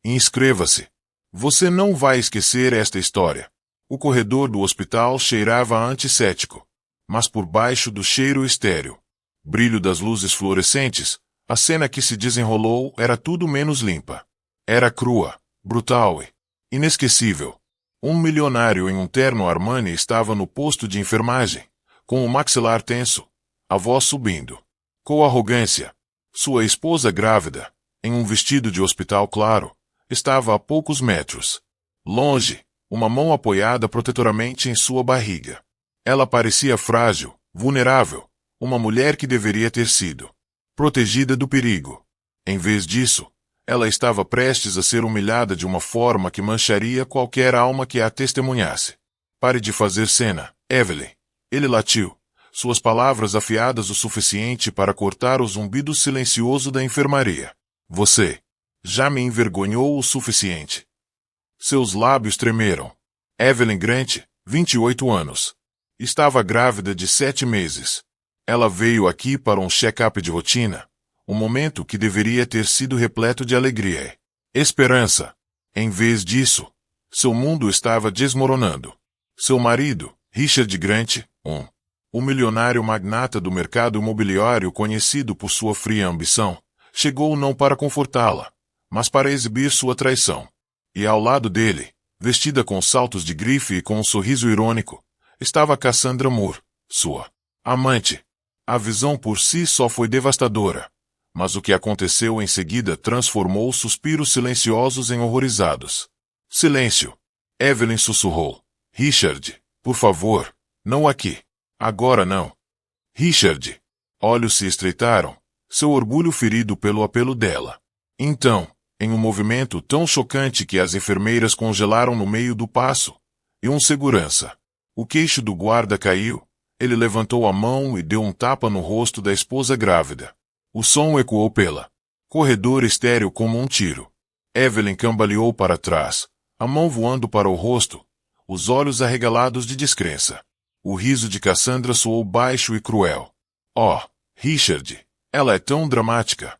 Inscreva-se. Você não vai esquecer esta história. O corredor do hospital cheirava antisséptico. Mas por baixo do cheiro estéril, brilho das luzes fluorescentes, a cena que se desenrolou era tudo menos limpa. Era crua, brutal e inesquecível. Um milionário em um terno Armani estava no posto de enfermagem, com o maxilar tenso, a voz subindo. Com arrogância, sua esposa grávida, em um vestido de hospital claro, estava a poucos metros. Longe, uma mão apoiada protetoramente em sua barriga. Ela parecia frágil, vulnerável, uma mulher que deveria ter sido protegida do perigo. Em vez disso, ela estava prestes a ser humilhada de uma forma que mancharia qualquer alma que a testemunhasse. Pare de fazer cena, Evelyn. Ele latiu, suas palavras afiadas o suficiente para cortar o zumbido silencioso da enfermaria. Você já me envergonhou o suficiente. Seus lábios tremeram. Evelyn Grant, 28 anos. Estava grávida de 7 meses. Ela veio aqui para um check-up de rotina, um momento que deveria ter sido repleto de alegria e esperança. Em vez disso, seu mundo estava desmoronando. Seu marido, Richard Grant, um milionário magnata do mercado imobiliário conhecido por sua fria ambição, chegou não para confortá-la, mas para exibir sua traição. E ao lado dele, vestida com saltos de grife e com um sorriso irônico, estava Cassandra Moore, sua amante. A visão por si só foi devastadora, mas o que aconteceu em seguida transformou suspiros silenciosos em horrorizados. Silêncio. Evelyn sussurrou. Richard, por favor, não aqui. Agora não. Richard. Olhos se estreitaram, seu orgulho ferido pelo apelo dela. Então, em um movimento tão chocante que as enfermeiras congelaram no meio do passo, e um segurança. O queixo do guarda caiu, ele levantou a mão e deu um tapa no rosto da esposa grávida. O som ecoou pela corredor estéril como um tiro. Evelyn cambaleou para trás, a mão voando para o rosto, os olhos arregalados de descrença. O riso de Cassandra soou baixo e cruel. Oh, Richard, ela é tão dramática.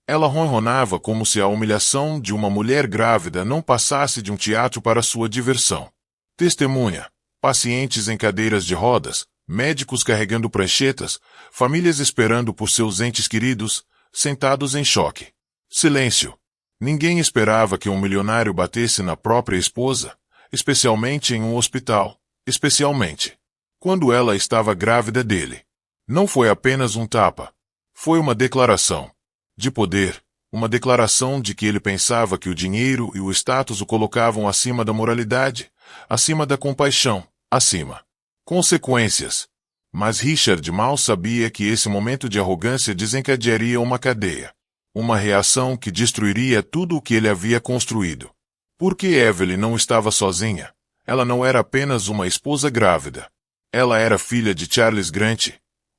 Ela ronronava como se a humilhação de uma mulher grávida não passasse de um teatro para sua diversão. Testemunha, pacientes em cadeiras de rodas, médicos carregando pranchetas, famílias esperando por seus entes queridos, sentados em choque. Silêncio. Ninguém esperava que um milionário batesse na própria esposa, especialmente em um hospital, especialmente quando ela estava grávida dele. Não foi apenas um tapa. Foi uma declaração de poder, uma declaração de que ele pensava que o dinheiro e o status o colocavam acima da moralidade, acima da compaixão, acima. Consequências. Mas Richard mal sabia que esse momento de arrogância desencadearia uma cadeia. Uma reação que destruiria tudo o que ele havia construído. Porque Evelyn não estava sozinha. Ela não era apenas uma esposa grávida. Ela era filha de Charles Grant,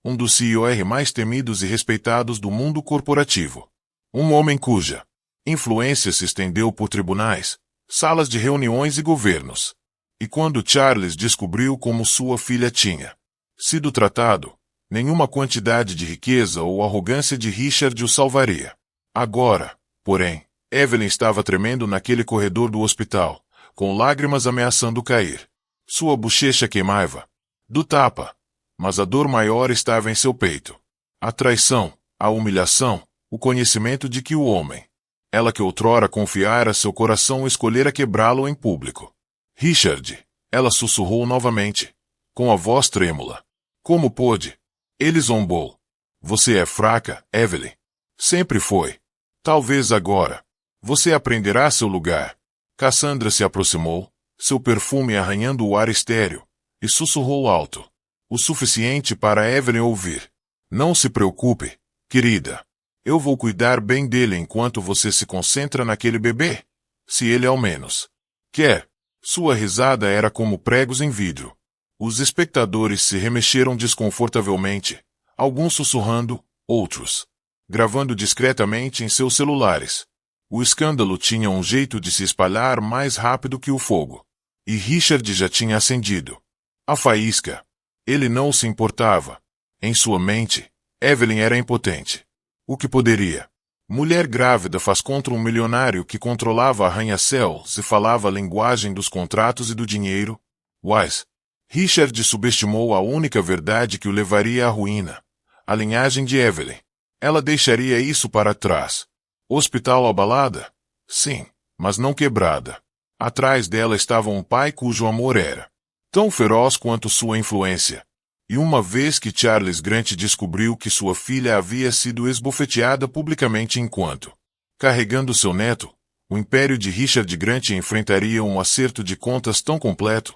um dos CEOs mais temidos e respeitados do mundo corporativo. Um homem cuja influência se estendeu por tribunais, salas de reuniões e governos. E quando Charles descobriu como sua filha tinha sido tratado, nenhuma quantidade de riqueza ou arrogância de Richard o salvaria. Agora, porém, Evelyn estava tremendo naquele corredor do hospital, com lágrimas ameaçando cair. Sua bochecha queimava do tapa, mas a dor maior estava em seu peito. A traição, a humilhação, o conhecimento de que o homem, ela que outrora confiara seu coração, escolhera quebrá-lo em público. Richard, ela sussurrou novamente, com a voz trêmula. Como pôde? Ele zombou. Você é fraca, Evelyn. Sempre foi. Talvez agora. Você aprenderá seu lugar. Cassandra se aproximou, seu perfume arranhando o ar estéril, e sussurrou alto. O suficiente para Evelyn ouvir. Não se preocupe, querida. Eu vou cuidar bem dele enquanto você se concentra naquele bebê. Se ele ao menos quer. Sua risada era como pregos em vidro. Os espectadores se remexeram desconfortavelmente, alguns sussurrando, outros gravando discretamente em seus celulares. O escândalo tinha um jeito de se espalhar mais rápido que o fogo. E Richard já tinha acendido a faísca. Ele não se importava. Em sua mente, Evelyn era impotente. O que poderia Mulher grávida faz contra um milionário que controlava arranha-céu se falava a linguagem dos contratos e do dinheiro. Wise. Richard subestimou a única verdade que o levaria à ruína. A linhagem de Evelyn. Ela deixaria isso para trás. Hospital abalada? Sim, mas não quebrada. Atrás dela estava um pai cujo amor era tão feroz quanto sua influência. E uma vez que Charles Grant descobriu que sua filha havia sido esbofeteada publicamente enquanto carregando seu neto, o império de Richard Grant enfrentaria um acerto de contas tão completo,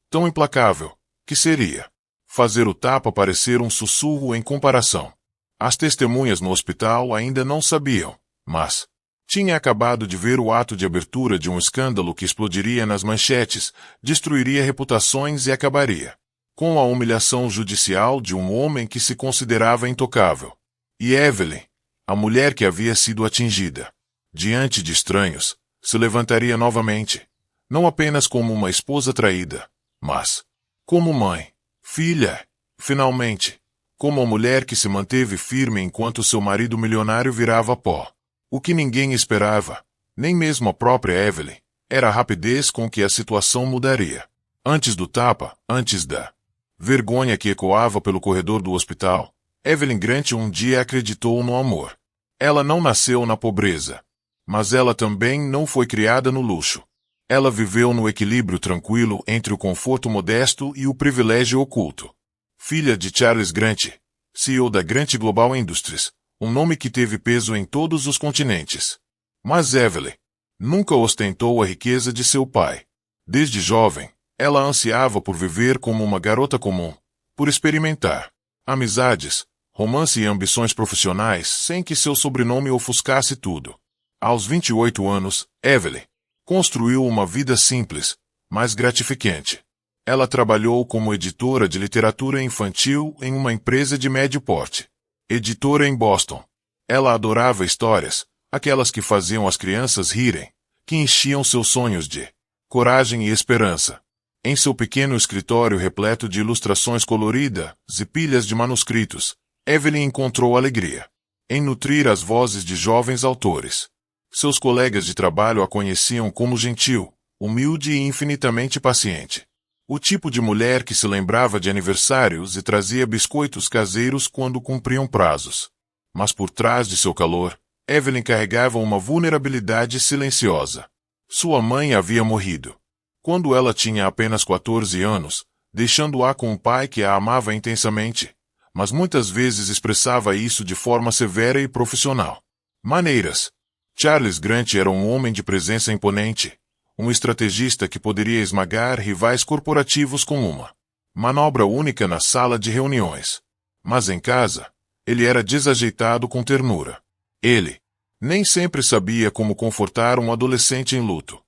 tão implacável, que seria fazer o tapa parecer um sussurro em comparação. As testemunhas no hospital ainda não sabiam, mas tinha acabado de ver o ato de abertura de um escândalo que explodiria nas manchetes, destruiria reputações e acabaria com a humilhação judicial de um homem que se considerava intocável. E Evelyn, a mulher que havia sido atingida, diante de estranhos, se levantaria novamente, não apenas como uma esposa traída, mas como mãe, filha, finalmente, como a mulher que se manteve firme enquanto seu marido milionário virava pó. O que ninguém esperava, nem mesmo a própria Evelyn, era a rapidez com que a situação mudaria. Antes do tapa, antes da vergonha que ecoava pelo corredor do hospital, Evelyn Grant um dia acreditou no amor. Ela não nasceu na pobreza, mas ela também não foi criada no luxo. Ela viveu no equilíbrio tranquilo entre o conforto modesto e o privilégio oculto. Filha de Charles Grant, CEO da Grant Global Industries, um nome que teve peso em todos os continentes. Mas Evelyn nunca ostentou a riqueza de seu pai. Desde jovem, ela ansiava por viver como uma garota comum, por experimentar amizades, romance e ambições profissionais sem que seu sobrenome ofuscasse tudo. Aos 28 anos, Evelyn construiu uma vida simples, mas gratificante. Ela trabalhou como editora de literatura infantil em uma empresa de médio porte. Editora em Boston. Ela adorava histórias, aquelas que faziam as crianças rirem, que enchiam seus sonhos de coragem e esperança. Em seu pequeno escritório repleto de ilustrações coloridas e pilhas de manuscritos, Evelyn encontrou alegria em nutrir as vozes de jovens autores. Seus colegas de trabalho a conheciam como gentil, humilde e infinitamente paciente. O tipo de mulher que se lembrava de aniversários e trazia biscoitos caseiros quando cumpriam prazos. Mas por trás de seu calor, Evelyn carregava uma vulnerabilidade silenciosa. Sua mãe havia morrido quando ela tinha apenas 14 anos, deixando-a com um pai que a amava intensamente, mas muitas vezes expressava isso de forma severa e profissional. Maneiras. Charles Grant era um homem de presença imponente, um estrategista que poderia esmagar rivais corporativos com uma manobra única na sala de reuniões. Mas em casa, ele era desajeitado com ternura. Ele nem sempre sabia como confortar um adolescente em luto.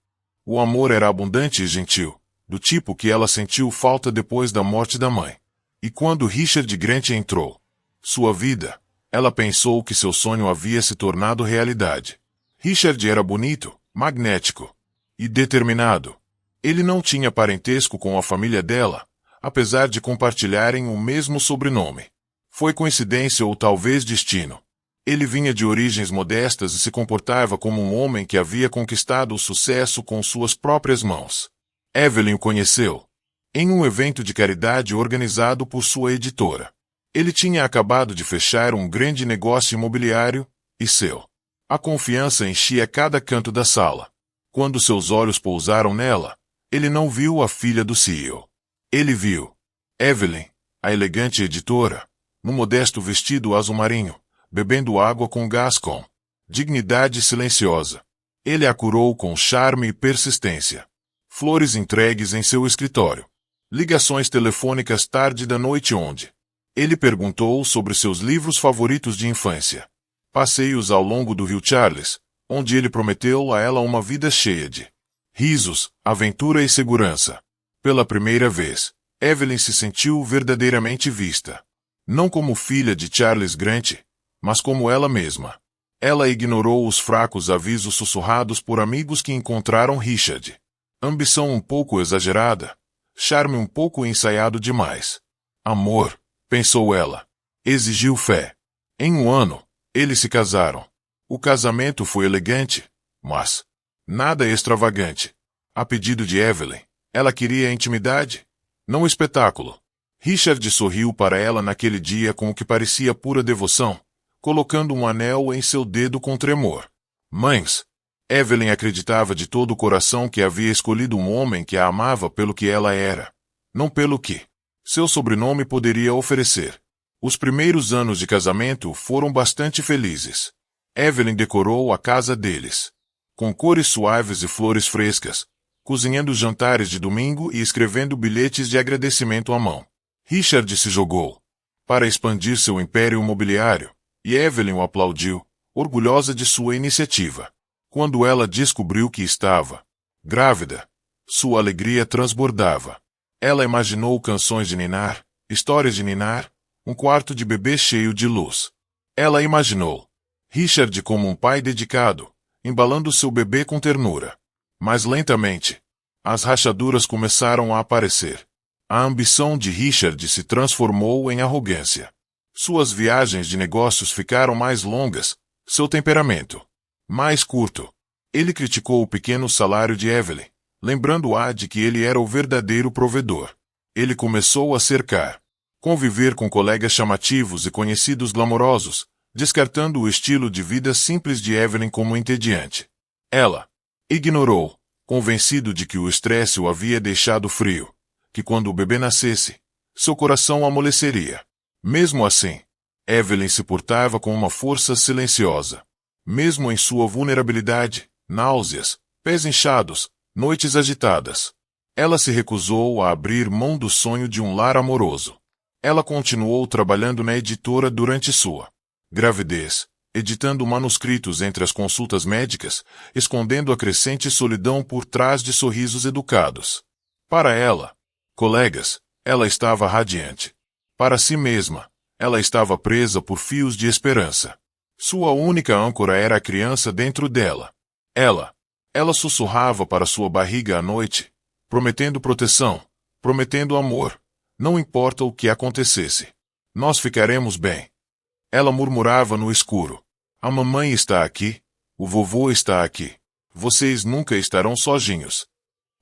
O amor era abundante e gentil, do tipo que ela sentiu falta depois da morte da mãe. E quando Richard Grant entrou sua vida, ela pensou que seu sonho havia se tornado realidade. Richard era bonito, magnético e determinado. Ele não tinha parentesco com a família dela, apesar de compartilharem o mesmo sobrenome. Foi coincidência ou talvez destino. Ele vinha de origens modestas e se comportava como um homem que havia conquistado o sucesso com suas próprias mãos. Evelyn o conheceu em um evento de caridade organizado por sua editora. Ele tinha acabado de fechar um grande negócio imobiliário, e a confiança enchia cada canto da sala. Quando seus olhos pousaram nela, ele não viu a filha do CEO. Ele viu Evelyn, a elegante editora, no modesto vestido azul marinho, bebendo água com gás com dignidade silenciosa. Ele a curou com charme e persistência. Flores entregues em seu escritório. Ligações telefônicas tarde da noite onde ele perguntou sobre seus livros favoritos de infância. Passeios ao longo do rio Charles, onde ele prometeu a ela uma vida cheia de risos, aventura e segurança. Pela primeira vez, Evelyn se sentiu verdadeiramente vista. Não como filha de Charles Grant, mas como ela mesma. Ela ignorou os fracos avisos sussurrados por amigos que encontraram Richard. Ambição um pouco exagerada, charme um pouco ensaiado demais. Amor, pensou ela, exigiu fé. Em um ano, eles se casaram. O casamento foi elegante, mas nada extravagante. A pedido de Evelyn, ela queria intimidade, não espetáculo. Richard sorriu para ela naquele dia com o que parecia pura devoção, colocando um anel em seu dedo com tremor. Mas Evelyn acreditava de todo o coração que havia escolhido um homem que a amava pelo que ela era, não pelo que seu sobrenome poderia oferecer. Os primeiros anos de casamento foram bastante felizes. Evelyn decorou a casa deles, com cores suaves e flores frescas, cozinhando jantares de domingo e escrevendo bilhetes de agradecimento à mão. Richard se jogou para expandir seu império imobiliário, e Evelyn o aplaudiu, orgulhosa de sua iniciativa. Quando ela descobriu que estava grávida, sua alegria transbordava. Ela imaginou canções de ninar, histórias de ninar, um quarto de bebê cheio de luz. Ela imaginou Richard como um pai dedicado, embalando seu bebê com ternura. Mas lentamente, as rachaduras começaram a aparecer. A ambição de Richard se transformou em arrogância. Suas viagens de negócios ficaram mais longas, seu temperamento mais curto. Ele criticou o pequeno salário de Evelyn, lembrando-a de que ele era o verdadeiro provedor. Ele começou a cercar, conviver com colegas chamativos e conhecidos glamourosos, descartando o estilo de vida simples de Evelyn como entediante. Ela ignorou, convencido de que o estresse o havia deixado frio, que quando o bebê nascesse, seu coração amoleceria. Mesmo assim, Evelyn se portava com uma força silenciosa. Mesmo em sua vulnerabilidade, náuseas, pés inchados, noites agitadas, ela se recusou a abrir mão do sonho de um lar amoroso. Ela continuou trabalhando na editora durante sua gravidez, editando manuscritos entre as consultas médicas, escondendo a crescente solidão por trás de sorrisos educados. Para ela, colegas, ela estava radiante. Para si mesma, ela estava presa por fios de esperança. Sua única âncora era a criança dentro dela. Ela sussurrava para sua barriga à noite, prometendo proteção, prometendo amor. Não importa o que acontecesse. Nós ficaremos bem. Ela murmurava no escuro. A mamãe está aqui, o vovô está aqui. Vocês nunca estarão sozinhos.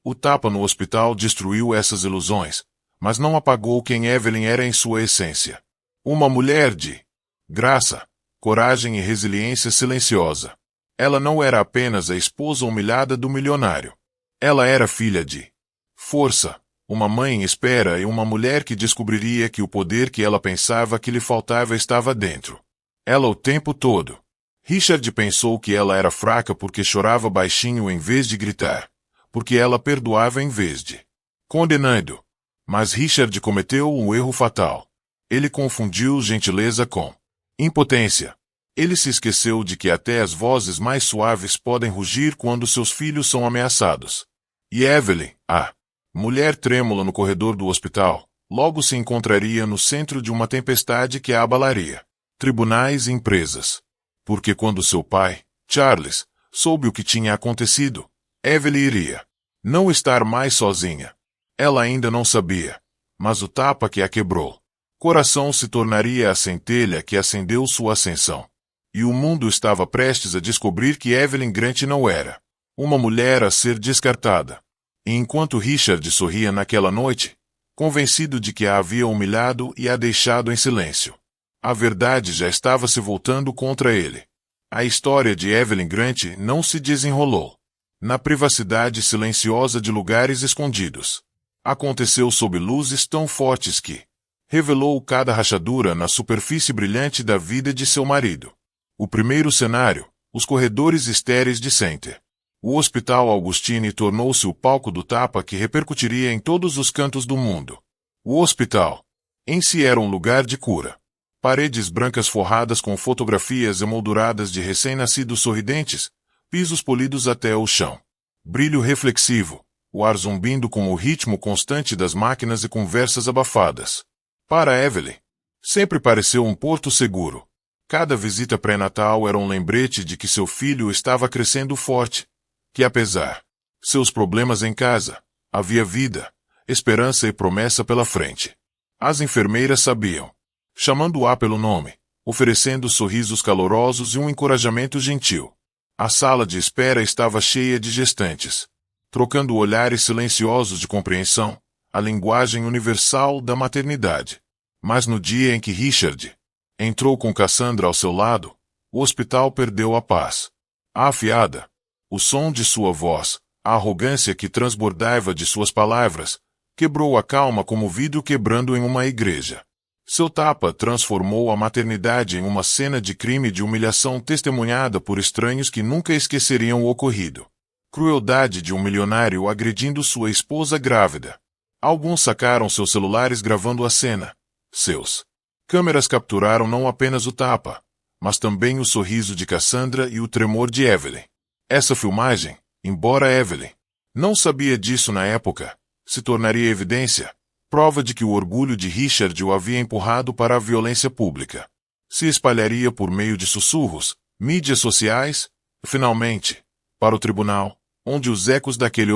O tapa no hospital destruiu essas ilusões, mas não apagou quem Evelyn era em sua essência. Uma mulher de graça, coragem e resiliência silenciosa. Ela não era apenas a esposa humilhada do milionário. Ela era filha de força, uma mãe em espera e uma mulher que descobriria que o poder que ela pensava que lhe faltava estava dentro. Ela o tempo todo. Richard pensou que ela era fraca porque chorava baixinho em vez de gritar, porque ela perdoava em vez de condenando. Mas Richard cometeu um erro fatal. Ele confundiu gentileza com impotência. Ele se esqueceu de que até as vozes mais suaves podem rugir quando seus filhos são ameaçados. E Evelyn, a mulher trêmula no corredor do hospital, logo se encontraria no centro de uma tempestade que a abalaria. Tribunais e empresas. Porque quando seu pai, Charles, soube o que tinha acontecido, Evelyn iria não estar mais sozinha. Ela ainda não sabia, mas o tapa que a quebrou. Coração se tornaria a centelha que acendeu sua ascensão. E o mundo estava prestes a descobrir que Evelyn Grant não era uma mulher a ser descartada. E enquanto Richard sorria naquela noite, convencido de que a havia humilhado e a deixado em silêncio, a verdade já estava se voltando contra ele. A história de Evelyn Grant não se desenrolou na privacidade silenciosa de lugares escondidos. Aconteceu sob luzes tão fortes que revelou cada rachadura na superfície brilhante da vida de seu marido. O primeiro cenário, os corredores estéreis de Center. O Hospital Augustine tornou-se o palco do tapa que repercutiria em todos os cantos do mundo. O hospital em si era um lugar de cura. Paredes brancas forradas com fotografias emolduradas de recém-nascidos sorridentes, pisos polidos até o chão. Brilho reflexivo, o ar zumbindo com o ritmo constante das máquinas e conversas abafadas. Para Evelyn, sempre pareceu um porto seguro. Cada visita pré-natal era um lembrete de que seu filho estava crescendo forte, que apesar seus problemas em casa, havia vida, esperança e promessa pela frente. As enfermeiras sabiam, chamando-a pelo nome, oferecendo sorrisos calorosos e um encorajamento gentil. A sala de espera estava cheia de gestantes, trocando olhares silenciosos de compreensão, a linguagem universal da maternidade. Mas no dia em que Richard entrou com Cassandra ao seu lado, o hospital perdeu a paz. A afiada, o som de sua voz, a arrogância que transbordava de suas palavras, quebrou a calma como vidro quebrando em uma igreja. Seu tapa transformou a maternidade em uma cena de crime e de humilhação testemunhada por estranhos que nunca esqueceriam o ocorrido. Crueldade de um milionário agredindo sua esposa grávida. Alguns sacaram seus celulares gravando a cena. Seus câmeras capturaram não apenas o tapa, mas também o sorriso de Cassandra e o tremor de Evelyn. Essa filmagem, embora Evelyn não sabia disso na época, se tornaria evidência, prova de que o orgulho de Richard o havia empurrado para a violência pública. Se espalharia por meio de sussurros, mídias sociais, finalmente, para o tribunal, onde os ecos daquele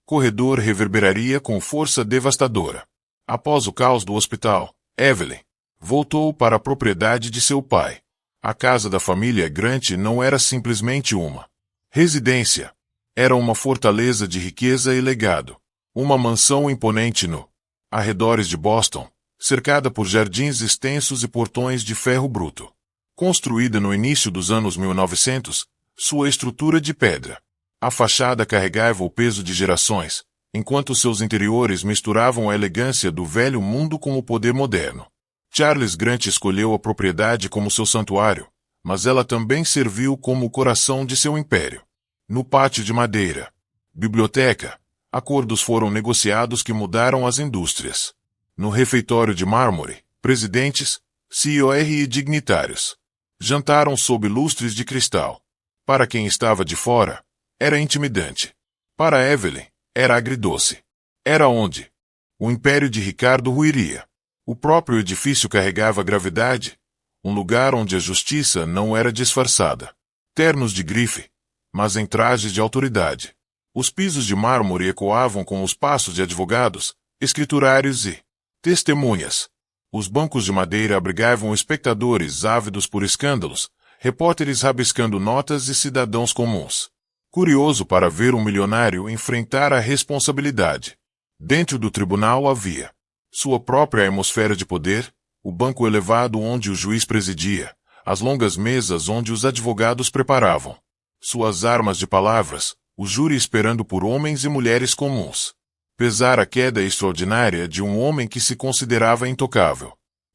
corredor reverberaria com força devastadora. Após o caos do hospital, Evelyn voltou para a propriedade de seu pai. A casa da família Grant não era simplesmente uma residência. Era uma fortaleza de riqueza e legado. Uma mansão imponente no arredores de Boston, cercada por jardins extensos e portões de ferro bruto. Construída no início dos anos 1900, sua estrutura de pedra. A fachada carregava o peso de gerações, enquanto seus interiores misturavam a elegância do velho mundo com o poder moderno. Charles Grant escolheu a propriedade como seu santuário, mas ela também serviu como o coração de seu império. No pátio de madeira, biblioteca, acordos foram negociados que mudaram as indústrias. No refeitório de mármore, presidentes, CEOs e dignitários jantaram sob lustres de cristal. Para quem estava de fora, era intimidante. Para Evelyn, era agridoce. Era onde o império de Ricardo ruiria. O próprio edifício carregava gravidade, um lugar onde a justiça não era disfarçada. Ternos de grife, mas em trajes de autoridade. Os pisos de mármore ecoavam com os passos de advogados, escriturários e testemunhas. Os bancos de madeira abrigavam espectadores ávidos por escândalos, repórteres rabiscando notas e cidadãos comuns. Curioso para ver um milionário enfrentar a responsabilidade. Dentro do tribunal havia sua própria atmosfera de poder, o banco elevado onde o juiz presidia, as longas mesas onde os advogados preparavam suas armas de palavras, o júri esperando por homens e mulheres comuns. Pesar a queda extraordinária de um homem que se considerava intocável.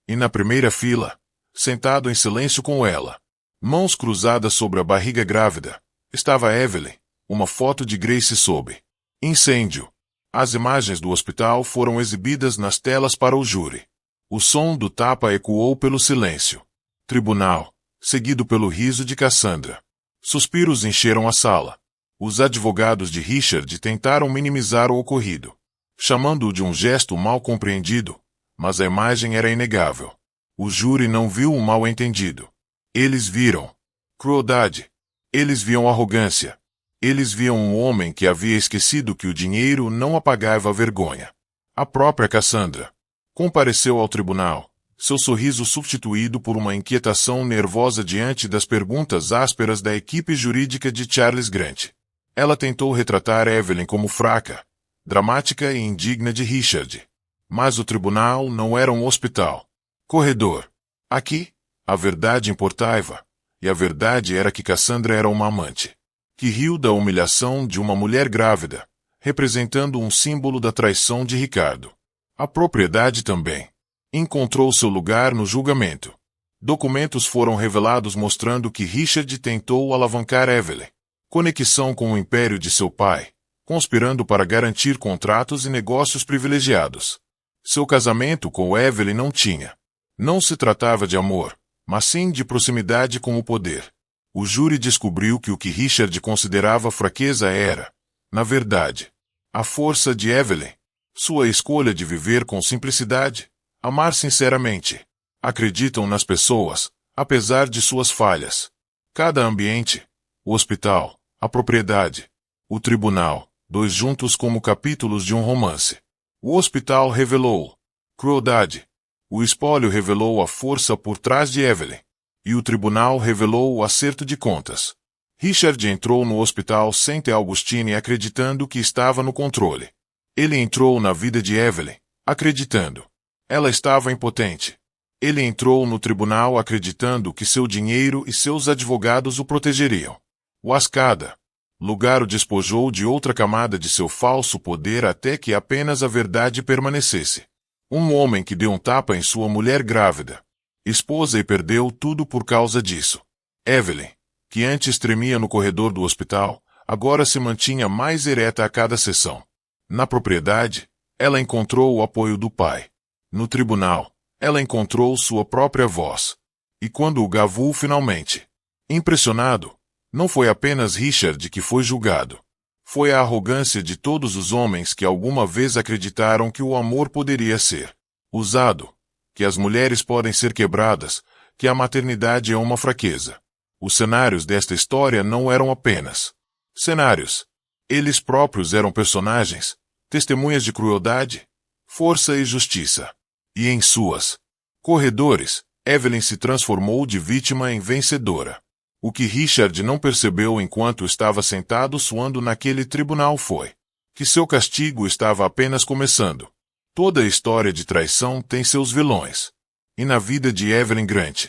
E na primeira fila, sentado em silêncio com ela, mãos cruzadas sobre a barriga grávida, estava Evelyn, uma foto de Grace sob incêndio. As imagens do hospital foram exibidas nas telas para o júri. O som do tapa ecoou pelo silêncio. Tribunal, seguido pelo riso de Cassandra. Suspiros encheram a sala. Os advogados de Richard tentaram minimizar o ocorrido, chamando-o de um gesto mal compreendido, mas a imagem era inegável. O júri não viu um mal-entendido. Eles viram crueldade. Eles viam arrogância. Eles viam um homem que havia esquecido que o dinheiro não apagava a vergonha. A própria Cassandra compareceu ao tribunal, seu sorriso substituído por uma inquietação nervosa diante das perguntas ásperas da equipe jurídica de Charles Grant. Ela tentou retratar Evelyn como fraca, dramática e indigna de Richard. Mas o tribunal não era um hospital. Corredor. Aqui, a verdade importava, e a verdade era que Cassandra era uma amante, que riu da humilhação de uma mulher grávida, representando um símbolo da traição de Ricardo. A propriedade também encontrou seu lugar no julgamento. Documentos foram revelados mostrando que Richard tentou alavancar Evelyn. Conexão com o império de seu pai, conspirando para garantir contratos e negócios privilegiados. Seu casamento com Evelyn não tinha. Não se tratava de amor, mas sim de proximidade com o poder. O júri descobriu que o que Richard considerava fraqueza era, na verdade, a força de Evelyn. Sua escolha de viver com simplicidade, amar sinceramente. Acreditam nas pessoas, apesar de suas falhas. Cada ambiente, o hospital, a propriedade, o tribunal, dois juntos como capítulos de um romance. O hospital revelou crueldade. O espólio revelou a força por trás de Evelyn. E o tribunal revelou o acerto de contas. Richard entrou no hospital St. Augustine acreditando que estava no controle. Ele entrou na vida de Evelyn, acreditando. Ela estava impotente. Ele entrou no tribunal acreditando que seu dinheiro e seus advogados o protegeriam. O Ascada. Lugar o despojou de outra camada de seu falso poder até que apenas a verdade permanecesse. Um homem que deu um tapa em sua mulher grávida. Esposa e perdeu tudo por causa disso. Evelyn, que antes tremia no corredor do hospital, agora se mantinha mais ereta a cada sessão. Na propriedade, ela encontrou o apoio do pai. No tribunal, ela encontrou sua própria voz. E quando o gavou finalmente. Impressionado, não foi apenas Richard que foi julgado. Foi a arrogância de todos os homens que alguma vez acreditaram que o amor poderia ser usado, que as mulheres podem ser quebradas, que a maternidade é uma fraqueza. Os cenários desta história não eram apenas cenários. Eles próprios eram personagens, testemunhas de crueldade, força e justiça. E em suas corredores, Evelyn se transformou de vítima em vencedora. O que Richard não percebeu enquanto estava sentado suando naquele tribunal foi que seu castigo estava apenas começando. Toda história de traição tem seus vilões. E na vida de Evelyn Grant,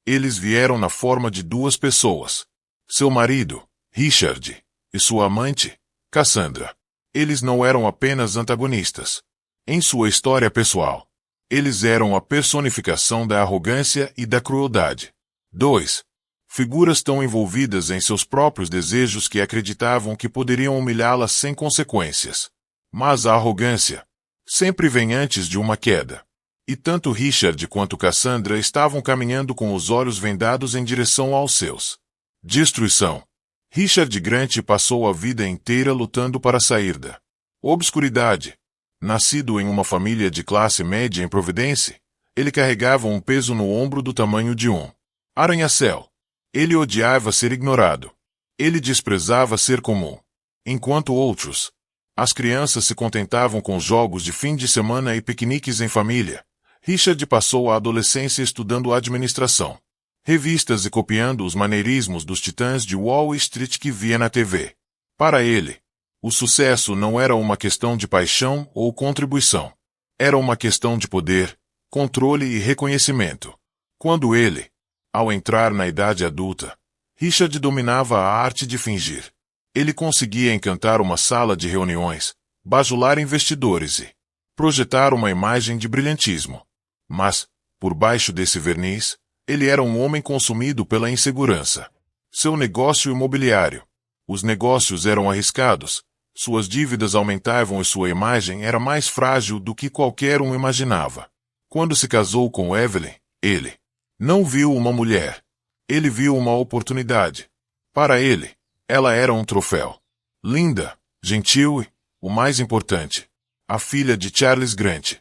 eles vieram na forma de duas pessoas. Seu marido, Richard, e sua amante, Cassandra. Eles não eram apenas antagonistas. Em sua história pessoal, eles eram a personificação da arrogância e da crueldade. 2. Figuras tão envolvidas em seus próprios desejos que acreditavam que poderiam humilhá-la sem consequências. Mas a arrogância sempre vem antes de uma queda. E tanto Richard quanto Cassandra estavam caminhando com os olhos vendados em direção aos seus destruição. Richard Grant passou a vida inteira lutando para sair da obscuridade. Nascido em uma família de classe média em Providence, ele carregava um peso no ombro do tamanho de um arranha-céu. Ele odiava ser ignorado. Ele desprezava ser comum. Enquanto outros, as crianças se contentavam com jogos de fim de semana e piqueniques em família, Richard passou a adolescência estudando administração, revistas e copiando os maneirismos dos titãs de Wall Street que via na TV. Para ele, o sucesso não era uma questão de paixão ou contribuição. Era uma questão de poder, controle e reconhecimento. Quando ele, ao entrar na idade adulta, Richard dominava a arte de fingir. Ele conseguia encantar uma sala de reuniões, bajular investidores e projetar uma imagem de brilhantismo. Mas, por baixo desse verniz, ele era um homem consumido pela insegurança. Seu negócio imobiliário. Os negócios eram arriscados, suas dívidas aumentavam e sua imagem era mais frágil do que qualquer um imaginava. Quando se casou com Evelyn, ele não viu uma mulher. Ele viu uma oportunidade. Para ele, ela era um troféu. Linda, gentil e, o mais importante, a filha de Charles Grant.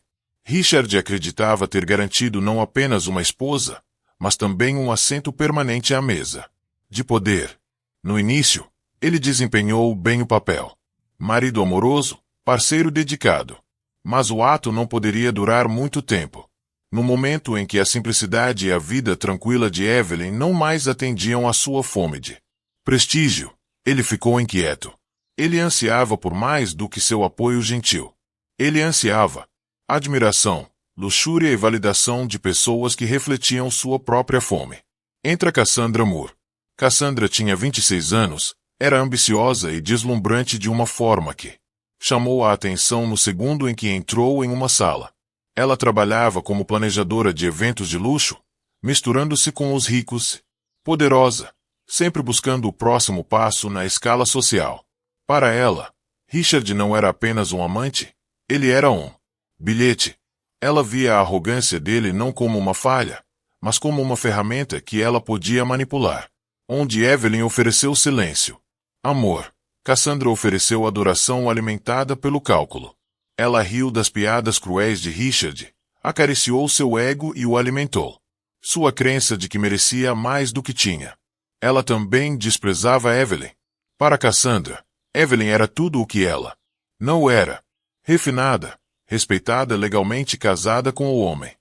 Richard acreditava ter garantido não apenas uma esposa, mas também um assento permanente à mesa de poder. No início, ele desempenhou bem o papel. Marido amoroso, parceiro dedicado. Mas o ato não poderia durar muito tempo. No momento em que a simplicidade e a vida tranquila de Evelyn não mais atendiam à sua fome de prestígio, ele ficou inquieto. Ele ansiava por mais do que seu apoio gentil. Ele ansiava admiração, luxúria e validação de pessoas que refletiam sua própria fome. Entra Cassandra Moore. Cassandra tinha 26 anos, era ambiciosa e deslumbrante de uma forma que chamou a atenção no segundo em que entrou em uma sala. Ela trabalhava como planejadora de eventos de luxo, misturando-se com os ricos, poderosa, sempre buscando o próximo passo na escala social. Para ela, Richard não era apenas um amante, ele era um bilhete. Ela via a arrogância dele não como uma falha, mas como uma ferramenta que ela podia manipular. Onde Evelyn ofereceu silêncio, amor, Cassandra ofereceu adoração alimentada pelo cálculo. Ela riu das piadas cruéis de Richard, acariciou seu ego e o alimentou. Sua crença de que merecia mais do que tinha. Ela também desprezava Evelyn. Para Cassandra, Evelyn era tudo o que ela não era. Refinada, respeitada legalmente casada com o homem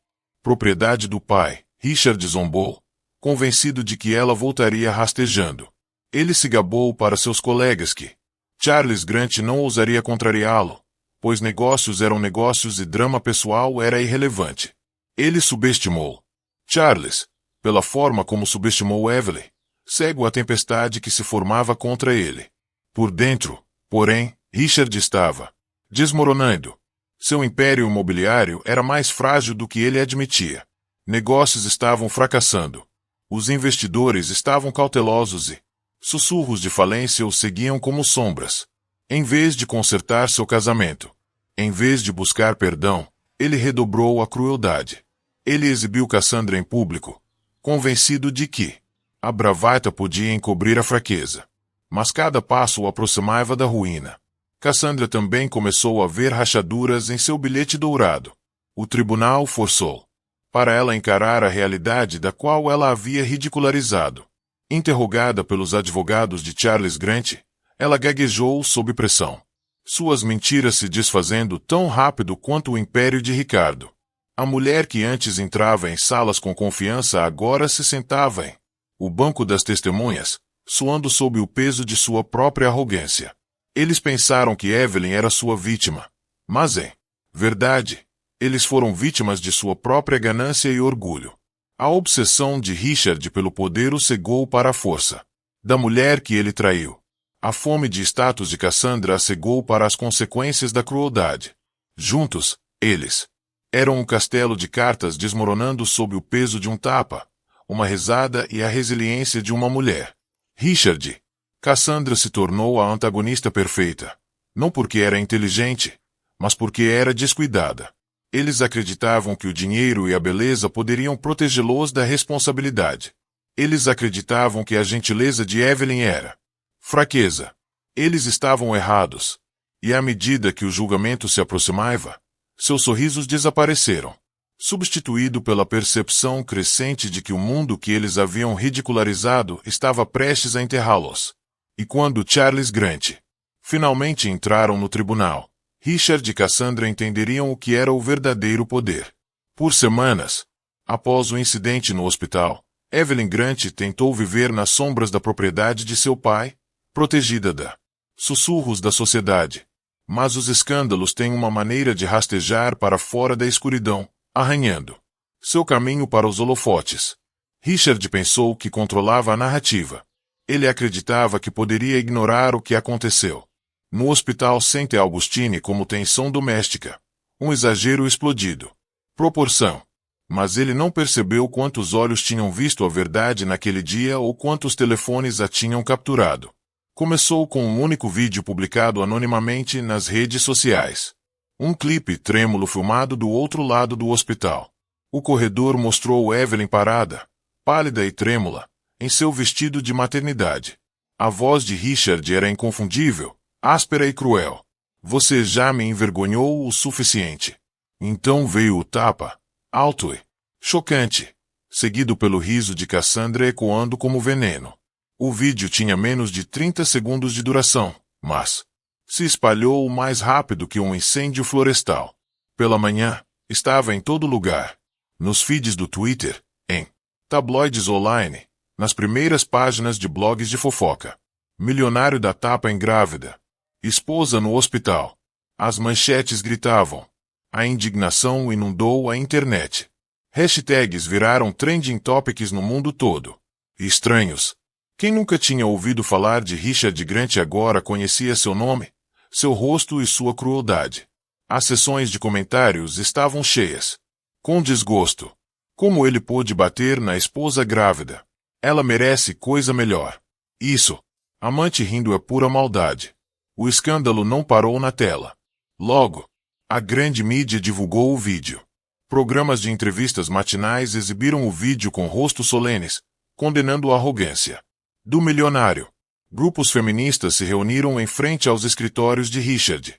propriedade do pai. Richard zombou, convencido de que ela voltaria rastejando. Ele se gabou para seus colegas que Charles Grant não ousaria contrariá-lo, pois negócios eram negócios e drama pessoal era irrelevante. Ele subestimou Charles, pela forma como subestimou Evelyn, cego à tempestade que se formava contra ele. Por dentro, porém, Richard estava desmoronando. Seu império imobiliário era mais frágil do que ele admitia. Negócios estavam fracassando. Os investidores estavam cautelosos e sussurros de falência o seguiam como sombras. Em vez de consertar seu casamento, em vez de buscar perdão, ele redobrou a crueldade. Ele exibiu Cassandra em público, convencido de que a bravata podia encobrir a fraqueza. Mas cada passo o aproximava da ruína. Cassandra também começou a ver rachaduras em seu bilhete dourado. O tribunal forçou para ela encarar a realidade da qual ela havia ridicularizado. Interrogada pelos advogados de Charles Grant, ela gaguejou sob pressão. Suas mentiras se desfazendo tão rápido quanto o império de Ricardo. A mulher que antes entrava em salas com confiança agora se sentava em o banco das testemunhas, suando sob o peso de sua própria arrogância. Eles pensaram que Evelyn era sua vítima, mas em verdade, eles foram vítimas de sua própria ganância e orgulho. A obsessão de Richard pelo poder o cegou para a força da mulher que ele traiu. A fome de status de Cassandra a cegou para as consequências da crueldade. Juntos, eles eram um castelo de cartas desmoronando sob o peso de um tapa, uma risada e a resiliência de uma mulher. Richard. Cassandra se tornou a antagonista perfeita, não porque era inteligente, mas porque era descuidada. Eles acreditavam que o dinheiro e a beleza poderiam protegê-los da responsabilidade. Eles acreditavam que a gentileza de Evelyn era fraqueza. Eles estavam errados. E à medida que o julgamento se aproximava, seus sorrisos desapareceram, substituído pela percepção crescente de que o mundo que eles haviam ridicularizado estava prestes a enterrá-los. E quando Charles Grant finalmente entraram no tribunal, Richard e Cassandra entenderiam o que era o verdadeiro poder. Por semanas, após o incidente no hospital, Evelyn Grant tentou viver nas sombras da propriedade de seu pai, protegida da sussurros da sociedade. Mas os escândalos têm uma maneira de rastejar para fora da escuridão, arranhando seu caminho para os holofotes. Richard pensou que controlava a narrativa. Ele acreditava que poderia ignorar o que aconteceu no hospital St. Augustine como tensão doméstica, um exagero explodido. Proporção. Mas ele não percebeu quantos olhos tinham visto a verdade naquele dia ou quantos telefones a tinham capturado. Começou com um único vídeo publicado anonimamente nas redes sociais. Um clipe trêmulo filmado do outro lado do hospital. O corredor mostrou Evelyn parada, pálida e trêmula, em seu vestido de maternidade. A voz de Richard era inconfundível, áspera e cruel. Você já me envergonhou o suficiente. Então veio o tapa, alto e chocante, seguido pelo riso de Cassandra ecoando como veneno. O vídeo tinha menos de 30 segundos de duração, mas se espalhou mais rápido que um incêndio florestal. Pela manhã, estava em todo lugar. Nos feeds do Twitter, em tabloides online, nas primeiras páginas de blogs de fofoca. Milionário da tapa em grávida. Esposa no hospital. As manchetes gritavam. A indignação inundou a internet. Hashtags viraram trending topics no mundo todo. Estranhos. Quem nunca tinha ouvido falar de Richard Grant agora conhecia seu nome, seu rosto e sua crueldade. As sessões de comentários estavam cheias. Com desgosto. Como ele pôde bater na esposa grávida? Ela merece coisa melhor. Isso. Amante rindo é pura maldade. O escândalo não parou na tela. Logo, a grande mídia divulgou o vídeo. Programas de entrevistas matinais exibiram o vídeo com rostos solenes, condenando a arrogância do milionário. Grupos feministas se reuniram em frente aos escritórios de Richard.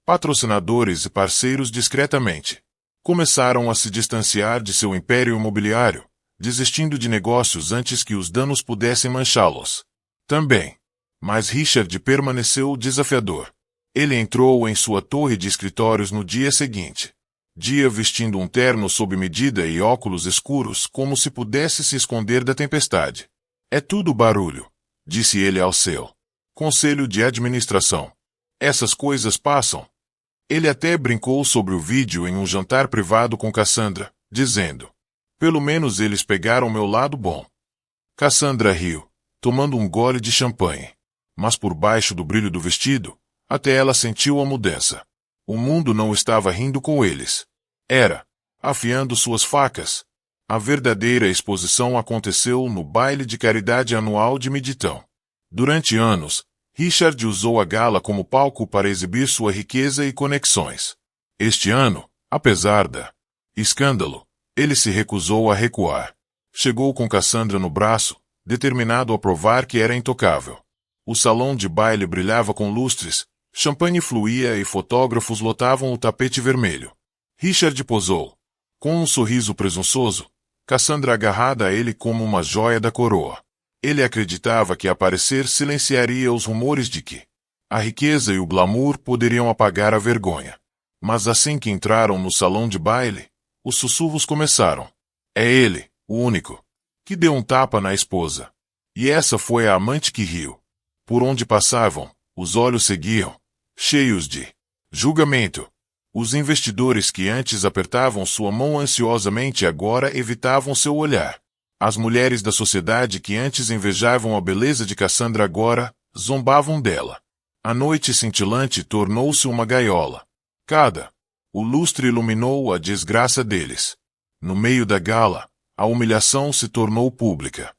Patrocinadores e parceiros discretamente começaram a se distanciar de seu império imobiliário, desistindo de negócios antes que os danos pudessem manchá-los. Também. Mas Richard permaneceu desafiador. Ele entrou em sua torre de escritórios no dia seguinte. Dia vestindo um terno sob medida e óculos escuros como se pudesse se esconder da tempestade. É tudo barulho, disse ele ao seu conselho de administração. Essas coisas passam. Ele até brincou sobre o vídeo em um jantar privado com Cassandra, dizendo: pelo menos eles pegaram meu lado bom. Cassandra riu, tomando um gole de champanhe. Mas por baixo do brilho do vestido, até ela sentiu a mudança. O mundo não estava rindo com eles. Era, afiando suas facas. A verdadeira exposição aconteceu no baile de caridade anual de Midtown. Durante anos, Richard usou a gala como palco para exibir sua riqueza e conexões. Este ano, apesar da escândalo, ele se recusou a recuar. Chegou com Cassandra no braço, determinado a provar que era intocável. O salão de baile brilhava com lustres, champanhe fluía e fotógrafos lotavam o tapete vermelho. Richard posou. Com um sorriso presunçoso, Cassandra agarrada a ele como uma joia da coroa. Ele acreditava que aparecer silenciaria os rumores de que a riqueza e o glamour poderiam apagar a vergonha. Mas assim que entraram no salão de baile, os sussurros começaram. É ele, o único, que deu um tapa na esposa. E essa foi a amante que riu. Por onde passavam, os olhos seguiam, cheios de julgamento. Os investidores que antes apertavam sua mão ansiosamente agora evitavam seu olhar. As mulheres da sociedade que antes invejavam a beleza de Cassandra agora zombavam dela. A noite cintilante tornou-se uma gaiola. O lustre iluminou a desgraça deles. No meio da gala, a humilhação se tornou pública.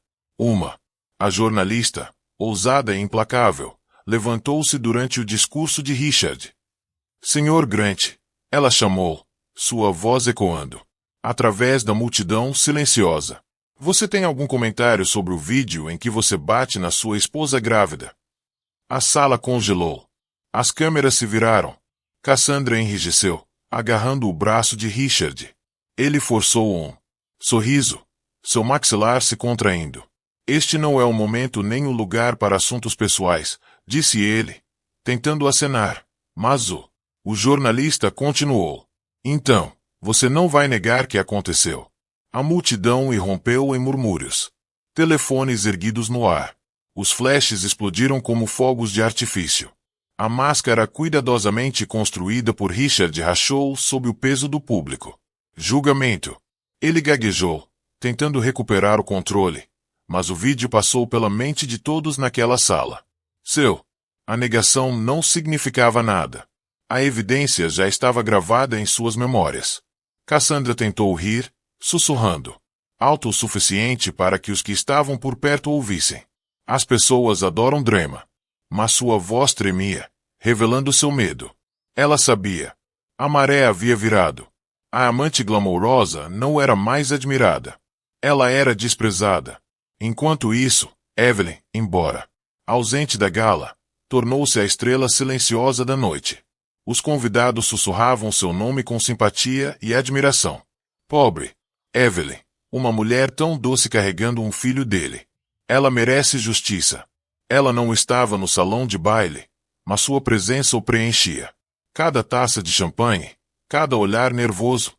A jornalista, ousada e implacável, levantou-se durante o discurso de Richard. Senhor Grant, ela chamou, sua voz ecoando, através da multidão silenciosa. Você tem algum comentário sobre o vídeo em que você bate na sua esposa grávida? A sala congelou. As câmeras se viraram. Cassandra enrijeceu, agarrando o braço de Richard. Ele forçou um sorriso, seu maxilar se contraindo. Este não é o momento nem o lugar para assuntos pessoais, disse ele, tentando acenar. Mas o jornalista continuou. Então, você não vai negar que aconteceu. A multidão irrompeu em murmúrios. Telefones erguidos no ar. Os flashes explodiram como fogos de artifício. A máscara cuidadosamente construída por Richard rachou sob o peso do público. Julgamento. Ele gaguejou, tentando recuperar o controle, mas o vídeo passou pela mente de todos naquela sala. A negação não significava nada. A evidência já estava gravada em suas memórias. Cassandra tentou rir, sussurrando, alto o suficiente para que os que estavam por perto ouvissem. As pessoas adoram drama. Mas sua voz tremia, revelando seu medo. Ela sabia. A maré havia virado. A amante glamourosa não era mais admirada. Ela era desprezada. Enquanto isso, Evelyn, embora ausente da gala, tornou-se a estrela silenciosa da noite. Os convidados sussurravam seu nome com simpatia e admiração. Pobre Evelyn, uma mulher tão doce carregando um filho dele. Ela merece justiça. Ela não estava no salão de baile, mas sua presença o preenchia. Cada taça de champanhe, cada olhar nervoso,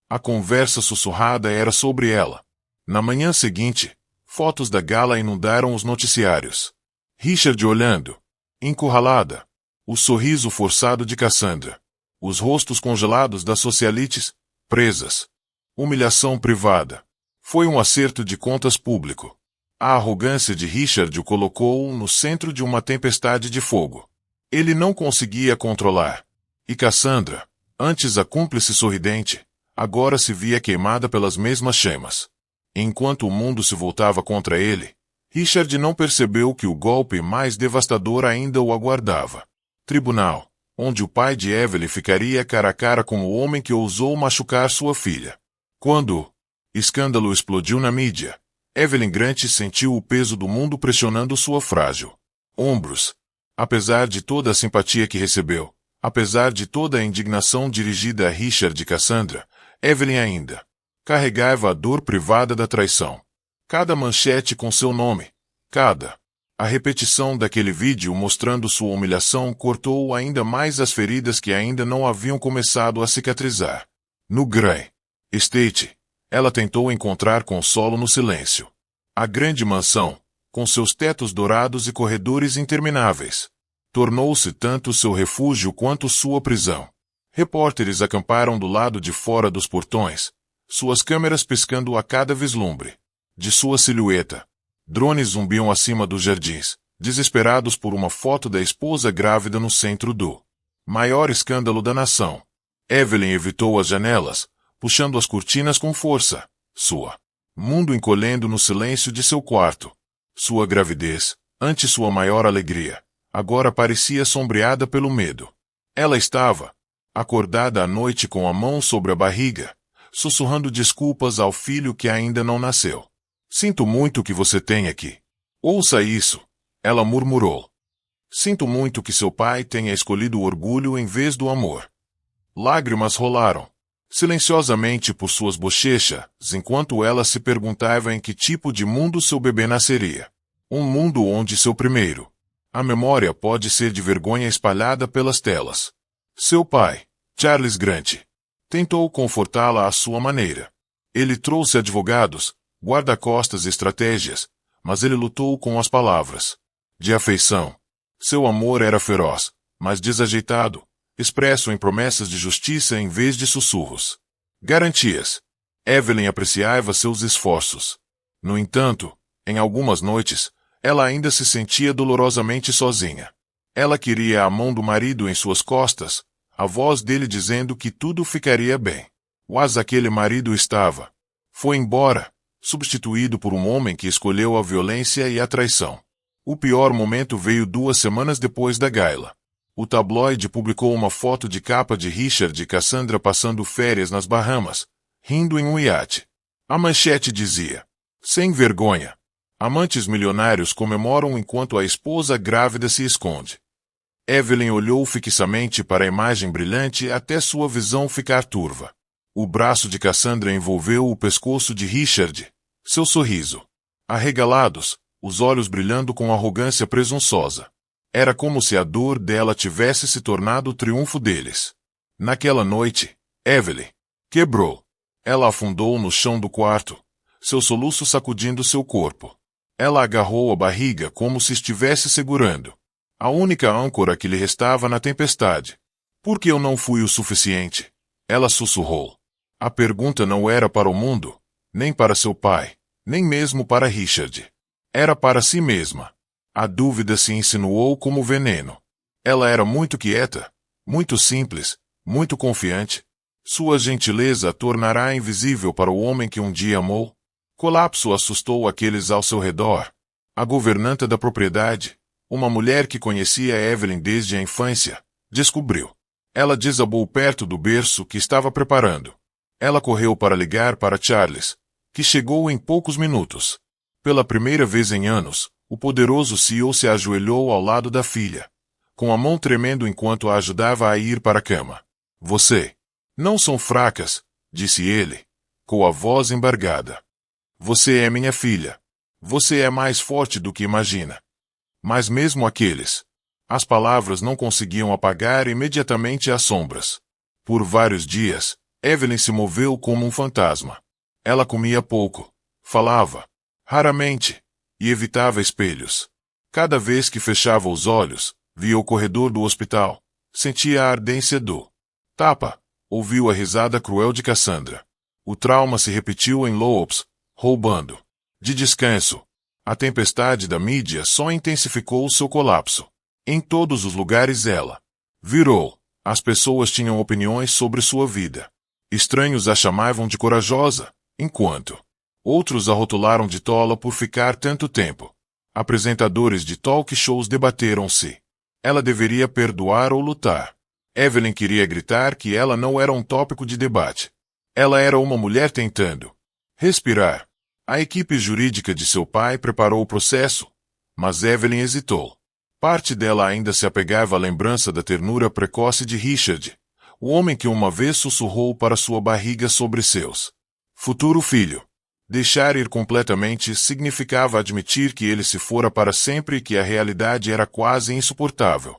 a conversa sussurrada era sobre ela. Na manhã seguinte, fotos da gala inundaram os noticiários. Richard olhando, encurralada, o sorriso forçado de Cassandra, os rostos congelados das socialites, presas. Humilhação privada. Foi um acerto de contas público. A arrogância de Richard o colocou no centro de uma tempestade de fogo. Ele não conseguia controlar. E Cassandra, antes a cúmplice sorridente, agora se via queimada pelas mesmas chamas. Enquanto o mundo se voltava contra ele, Richard não percebeu que o golpe mais devastador ainda o aguardava. Tribunal, onde o pai de Evelyn ficaria cara a cara com o homem que ousou machucar sua filha. Quando o escândalo explodiu na mídia, Evelyn Grant sentiu o peso do mundo pressionando sua frágil ombros. Apesar de toda a simpatia que recebeu, apesar de toda a indignação dirigida a Richard e Cassandra, Evelyn ainda carregava a dor privada da traição. Cada manchete com seu nome, cada A repetição daquele vídeo mostrando sua humilhação cortou ainda mais as feridas que ainda não haviam começado a cicatrizar. No Grey Estate, ela tentou encontrar consolo no silêncio. A grande mansão, com seus tetos dourados e corredores intermináveis, tornou-se tanto seu refúgio quanto sua prisão. Repórteres acamparam do lado de fora dos portões, suas câmeras piscando a cada vislumbre de sua silhueta. Drones zumbiam acima dos jardins, desesperados por uma foto da esposa grávida no centro do maior escândalo da nação. Evelyn evitou as janelas, puxando as cortinas com força, sua mundo encolhendo no silêncio de seu quarto. Sua gravidez, ante sua maior alegria, agora parecia sombreada pelo medo. Ela estava acordada à noite com a mão sobre a barriga, sussurrando desculpas ao filho que ainda não nasceu. Sinto muito que você tenha aqui. Ouça isso, ela murmurou. Sinto muito que seu pai tenha escolhido o orgulho em vez do amor. Lágrimas rolaram silenciosamente por suas bochechas, enquanto ela se perguntava em que tipo de mundo seu bebê nasceria. Um mundo onde seu primeiro. A memória pode ser de vergonha espalhada pelas telas. Seu pai, Charles Grant, tentou confortá-la à sua maneira. Ele trouxe advogados, guarda-costas e estratégias, mas ele lutou com as palavras de afeição. Seu amor era feroz, mas desajeitado, expresso em promessas de justiça em vez de sussurros. Garantias. Evelyn apreciava seus esforços. No entanto, em algumas noites, ela ainda se sentia dolorosamente sozinha. Ela queria a mão do marido em suas costas, a voz dele dizendo que tudo ficaria bem. Mas aquele marido foi embora, substituído por um homem que escolheu a violência e a traição. O pior momento veio 2 semanas depois da gala. O tabloide publicou uma foto de capa de Richard e Cassandra passando férias nas Bahamas, rindo em um iate. A manchete dizia: sem vergonha. Amantes milionários comemoram enquanto a esposa grávida se esconde. Evelyn olhou fixamente para a imagem brilhante até sua visão ficar turva. O braço de Cassandra envolveu o pescoço de Richard. Seu sorriso. Arregalados, os olhos brilhando com arrogância presunçosa. Era como se a dor dela tivesse se tornado o triunfo deles. Naquela noite, Evelyn quebrou. Ela afundou no chão do quarto, seu soluço sacudindo seu corpo. Ela agarrou a barriga como se estivesse segurando a única âncora que lhe restava na tempestade. Por que eu não fui o suficiente? Ela sussurrou. A pergunta não era para o mundo, nem para seu pai, nem mesmo para Richard. Era para si mesma. A dúvida se insinuou como veneno. Ela era muito quieta, muito simples, muito confiante. Sua gentileza a tornará invisível para o homem que um dia amou. Colapso assustou aqueles ao seu redor. A governanta da propriedade, uma mulher que conhecia Evelyn desde a infância, descobriu. Ela desabou perto do berço que estava preparando. Ela correu para ligar para Charles, que chegou em poucos minutos. Pela primeira vez em anos, o poderoso CEO se ajoelhou ao lado da filha, com a mão tremendo enquanto a ajudava a ir para a cama. Você não são fracas, disse ele, com a voz embargada. Você é minha filha. Você é mais forte do que imagina. Mas mesmo as palavras não conseguiam apagar imediatamente as sombras. Por vários dias, Evelyn se moveu como um fantasma. Ela comia pouco, falava raramente, e evitava espelhos. Cada vez que fechava os olhos, via o corredor do hospital, sentia a ardência do tapa, ouviu a risada cruel de Cassandra. O trauma se repetiu em Lopes, roubando de descanso. A tempestade da mídia só intensificou seu colapso. Em todos os lugares ela virou. As pessoas tinham opiniões sobre sua vida. Estranhos a chamavam de corajosa, enquanto outros a rotularam de tola por ficar tanto tempo. Apresentadores de talk shows debateram se ela deveria perdoar ou lutar. Evelyn queria gritar que ela não era um tópico de debate. Ela era uma mulher tentando respirar. A equipe jurídica de seu pai preparou o processo, mas Evelyn hesitou. Parte dela ainda se apegava à lembrança da ternura precoce de Richard, o homem que uma vez sussurrou para sua barriga sobre seus futuro filho. Deixar ir completamente significava admitir que ele se fora para sempre e que a realidade era quase insuportável.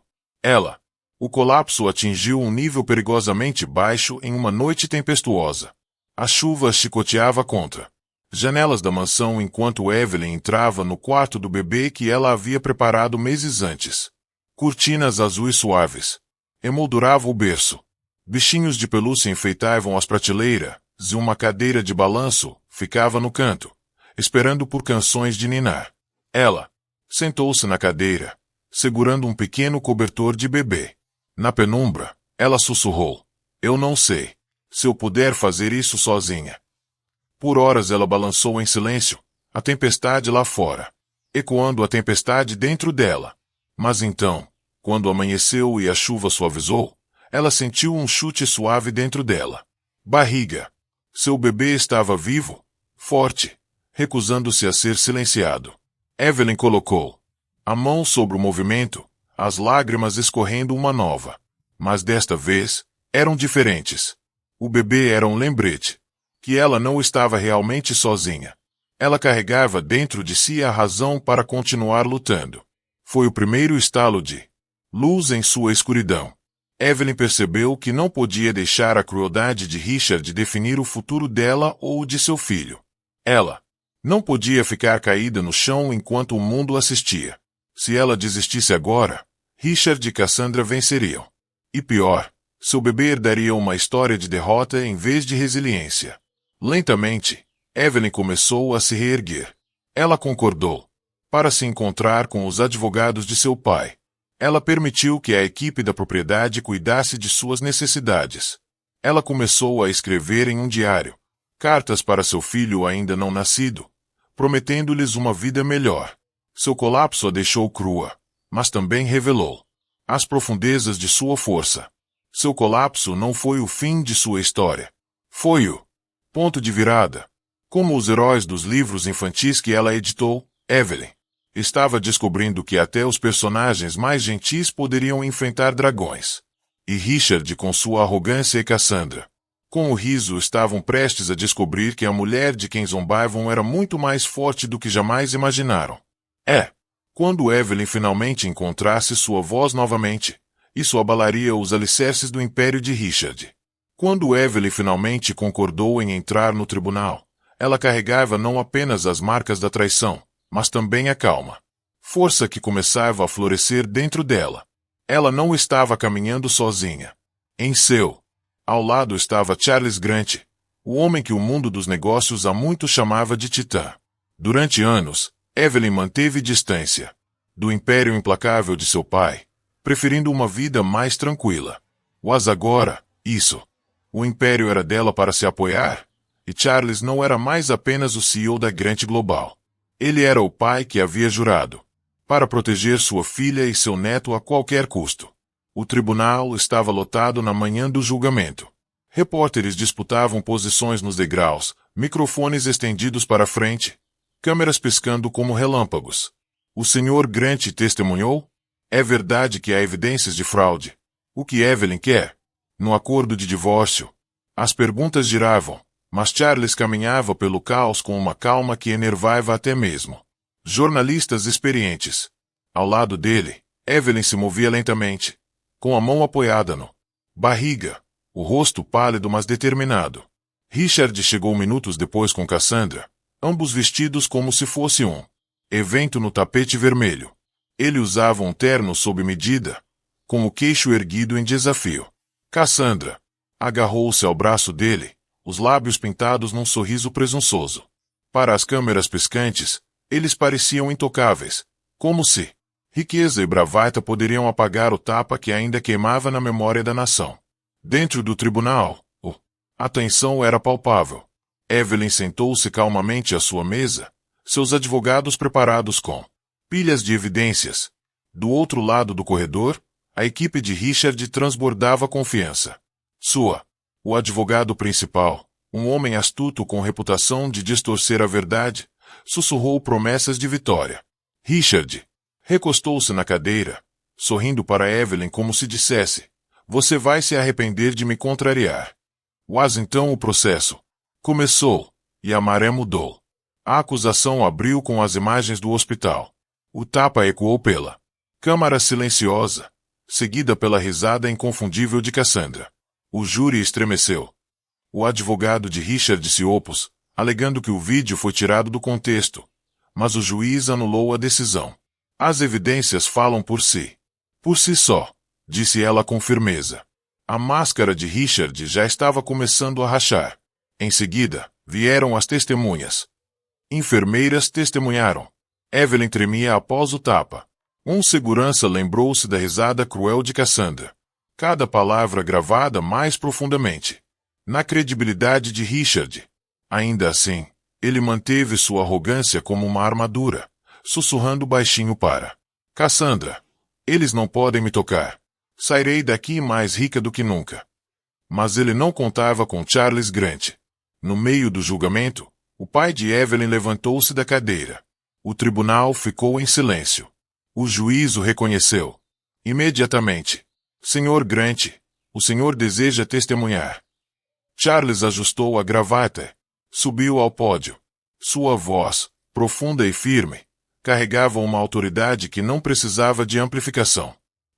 O colapso atingiu um nível perigosamente baixo em uma noite tempestuosa. A chuva chicoteava contra janelas da mansão enquanto Evelyn entrava no quarto do bebê que ela havia preparado meses antes. Cortinas azuis suaves emolduravam o berço. Bichinhos de pelúcia enfeitavam as prateleiras e uma cadeira de balanço ficava no canto, esperando por canções de ninar. Ela sentou-se na cadeira, segurando um pequeno cobertor de bebê. Na penumbra, ela sussurrou: "Eu não sei se eu puder fazer isso sozinha." Por horas ela balançou em silêncio, a tempestade lá fora, ecoando a tempestade dentro dela. Mas então, quando amanheceu e a chuva suavizou, ela sentiu um chute suave dentro dela. Barriga. Seu bebê estava vivo, forte, recusando-se a ser silenciado. Evelyn colocou a mão sobre o movimento, as lágrimas escorrendo uma nova. Mas desta vez, eram diferentes. O bebê era um lembrete que ela não estava realmente sozinha. Ela carregava dentro de si a razão para continuar lutando. Foi o primeiro estalo de luz em sua escuridão. Evelyn percebeu que não podia deixar a crueldade de Richard definir o futuro dela ou de seu filho. Ela não podia ficar caída no chão enquanto o mundo assistia. Se ela desistisse agora, Richard e Cassandra venceriam. E pior, seu bebê herdaria uma história de derrota em vez de resiliência. Lentamente, Evelyn começou a se reerguer. Ela concordou para se encontrar com os advogados de seu pai. Ela permitiu que a equipe da propriedade cuidasse de suas necessidades. Ela começou a escrever em um diário cartas para seu filho ainda não nascido, prometendo-lhes uma vida melhor. Seu colapso a deixou crua, mas também revelou as profundezas de sua força. Seu colapso não foi o fim de sua história. Foi o ponto de virada. Como os heróis dos livros infantis que ela editou, Evelyn estava descobrindo que até os personagens mais gentis poderiam enfrentar dragões. E Richard, com sua arrogância, e Cassandra, com o riso, estavam prestes a descobrir que a mulher de quem zombavam era muito mais forte do que jamais imaginaram. Quando Evelyn finalmente encontrasse sua voz novamente, isso abalaria os alicerces do império de Richard. Quando Evelyn finalmente concordou em entrar no tribunal, ela carregava não apenas as marcas da traição, mas também a calma força que começava a florescer dentro dela. Ela não estava caminhando sozinha. Ao lado estava Charles Grant, o homem que o mundo dos negócios há muito chamava de Titã. Durante anos, Evelyn manteve distância do império implacável de seu pai, preferindo uma vida mais tranquila. Mas agora, o império era dela para se apoiar, e Charles não era mais apenas o CEO da Grant Global. Ele era o pai que havia jurado para proteger sua filha e seu neto a qualquer custo. O tribunal estava lotado na manhã do julgamento. Repórteres disputavam posições nos degraus, microfones estendidos para frente, câmeras piscando como relâmpagos. O Sr. Grant testemunhou? É verdade que há evidências de fraude. O que Evelyn quer? No acordo de divórcio. As perguntas giravam, mas Charles caminhava pelo caos com uma calma que enervava até mesmo jornalistas experientes. Ao lado dele, Evelyn se movia lentamente, com a mão apoiada no barriga, o rosto pálido mas determinado. Richard chegou minutos depois com Cassandra, ambos vestidos como se fosse um evento no tapete vermelho. Ele usava um terno sob medida, com o queixo erguido em desafio. Cassandra agarrou-se ao braço dele, os lábios pintados num sorriso presunçoso. Para as câmeras piscantes, eles pareciam intocáveis, como se riqueza e bravata poderiam apagar o tapa que ainda queimava na memória da nação. Dentro do tribunal, a tensão era palpável. Evelyn sentou-se calmamente à sua mesa, seus advogados preparados com pilhas de evidências. Do outro lado do corredor, a equipe de Richard transbordava confiança. O advogado principal, um homem astuto com reputação de distorcer a verdade, sussurrou promessas de vitória. Richard recostou-se na cadeira, sorrindo para Evelyn como se dissesse: "Você vai se arrepender de me contrariar." Mas então o processo começou, e a maré mudou. A acusação abriu com as imagens do hospital. O tapa ecoou pela câmara silenciosa, seguida pela risada inconfundível de Cassandra. O júri estremeceu. O advogado de Richard se opôs, alegando que o vídeo foi tirado do contexto, mas o juiz anulou a decisão. As evidências falam por si. Por si só, disse ela com firmeza. A máscara de Richard já estava começando a rachar. Em seguida, vieram as testemunhas. Enfermeiras testemunharam. Evelyn tremia após o tapa. Um segurança lembrou-se da risada cruel de Cassandra. Cada palavra gravada mais profundamente. Na credibilidade de Richard. Ainda assim, ele manteve sua arrogância como uma armadura, sussurrando baixinho para Cassandra. Eles não podem me tocar. Sairei daqui mais rica do que nunca. Mas ele não contava com Charles Grant. No meio do julgamento, o pai de Evelyn levantou-se da cadeira. O tribunal ficou em silêncio. O juiz o reconheceu. Imediatamente. Senhor Grant, o senhor deseja testemunhar. Charles ajustou a gravata. Subiu ao pódio. Sua voz, profunda e firme, carregava uma autoridade que não precisava de amplificação.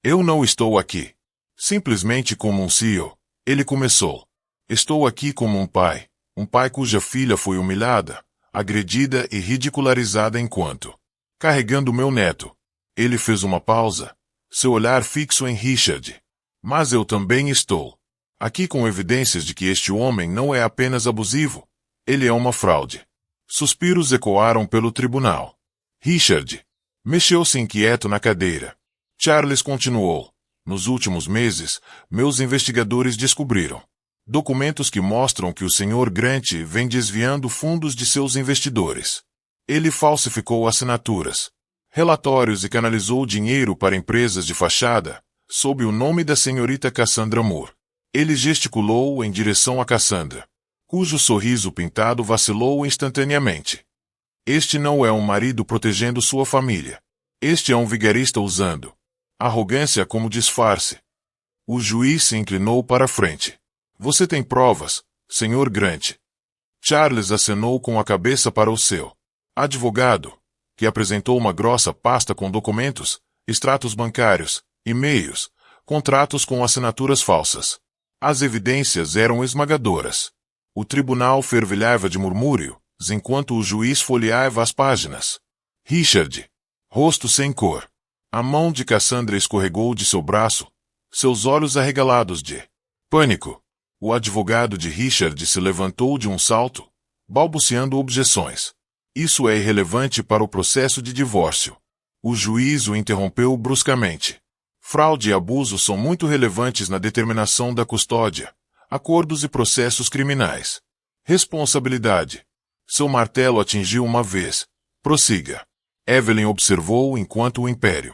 Eu não estou aqui simplesmente como um CEO. Ele começou. Estou aqui como um pai cuja filha foi humilhada, agredida e ridicularizada enquanto carregando meu neto. Ele fez uma pausa, seu olhar fixo em Richard. Mas eu também estou aqui com evidências de que este homem não é apenas abusivo, ele é uma fraude. Suspiros ecoaram pelo tribunal. Richard mexeu-se inquieto na cadeira. Charles continuou. Nos últimos meses, meus investigadores descobriram documentos que mostram que o Sr. Grant vem desviando fundos de seus investidores. Ele falsificou assinaturas, relatórios e canalizou dinheiro para empresas de fachada, sob o nome da senhorita Cassandra Moore. Ele gesticulou em direção a Cassandra, cujo sorriso pintado vacilou instantaneamente. Este não é um marido protegendo sua família. Este é um vigarista usando arrogância como disfarce. O juiz se inclinou para a frente. Você tem provas, Sr. Grant? Charles acenou com a cabeça para o seu advogado, que apresentou uma grossa pasta com documentos, extratos bancários, e-mails, contratos com assinaturas falsas. As evidências eram esmagadoras. O tribunal fervilhava de murmúrios, enquanto o juiz folheava as páginas. Richard. Rosto sem cor. A mão de Cassandra escorregou de seu braço, seus olhos arregalados de pânico. O advogado de Richard se levantou de um salto, balbuciando objeções. Isso é irrelevante para o processo de divórcio. O juiz o interrompeu bruscamente. Fraude e abuso são muito relevantes na determinação da custódia, acordos e processos criminais. Responsabilidade. Seu martelo atingiu uma vez. Prossiga. Evelyn observou enquanto o império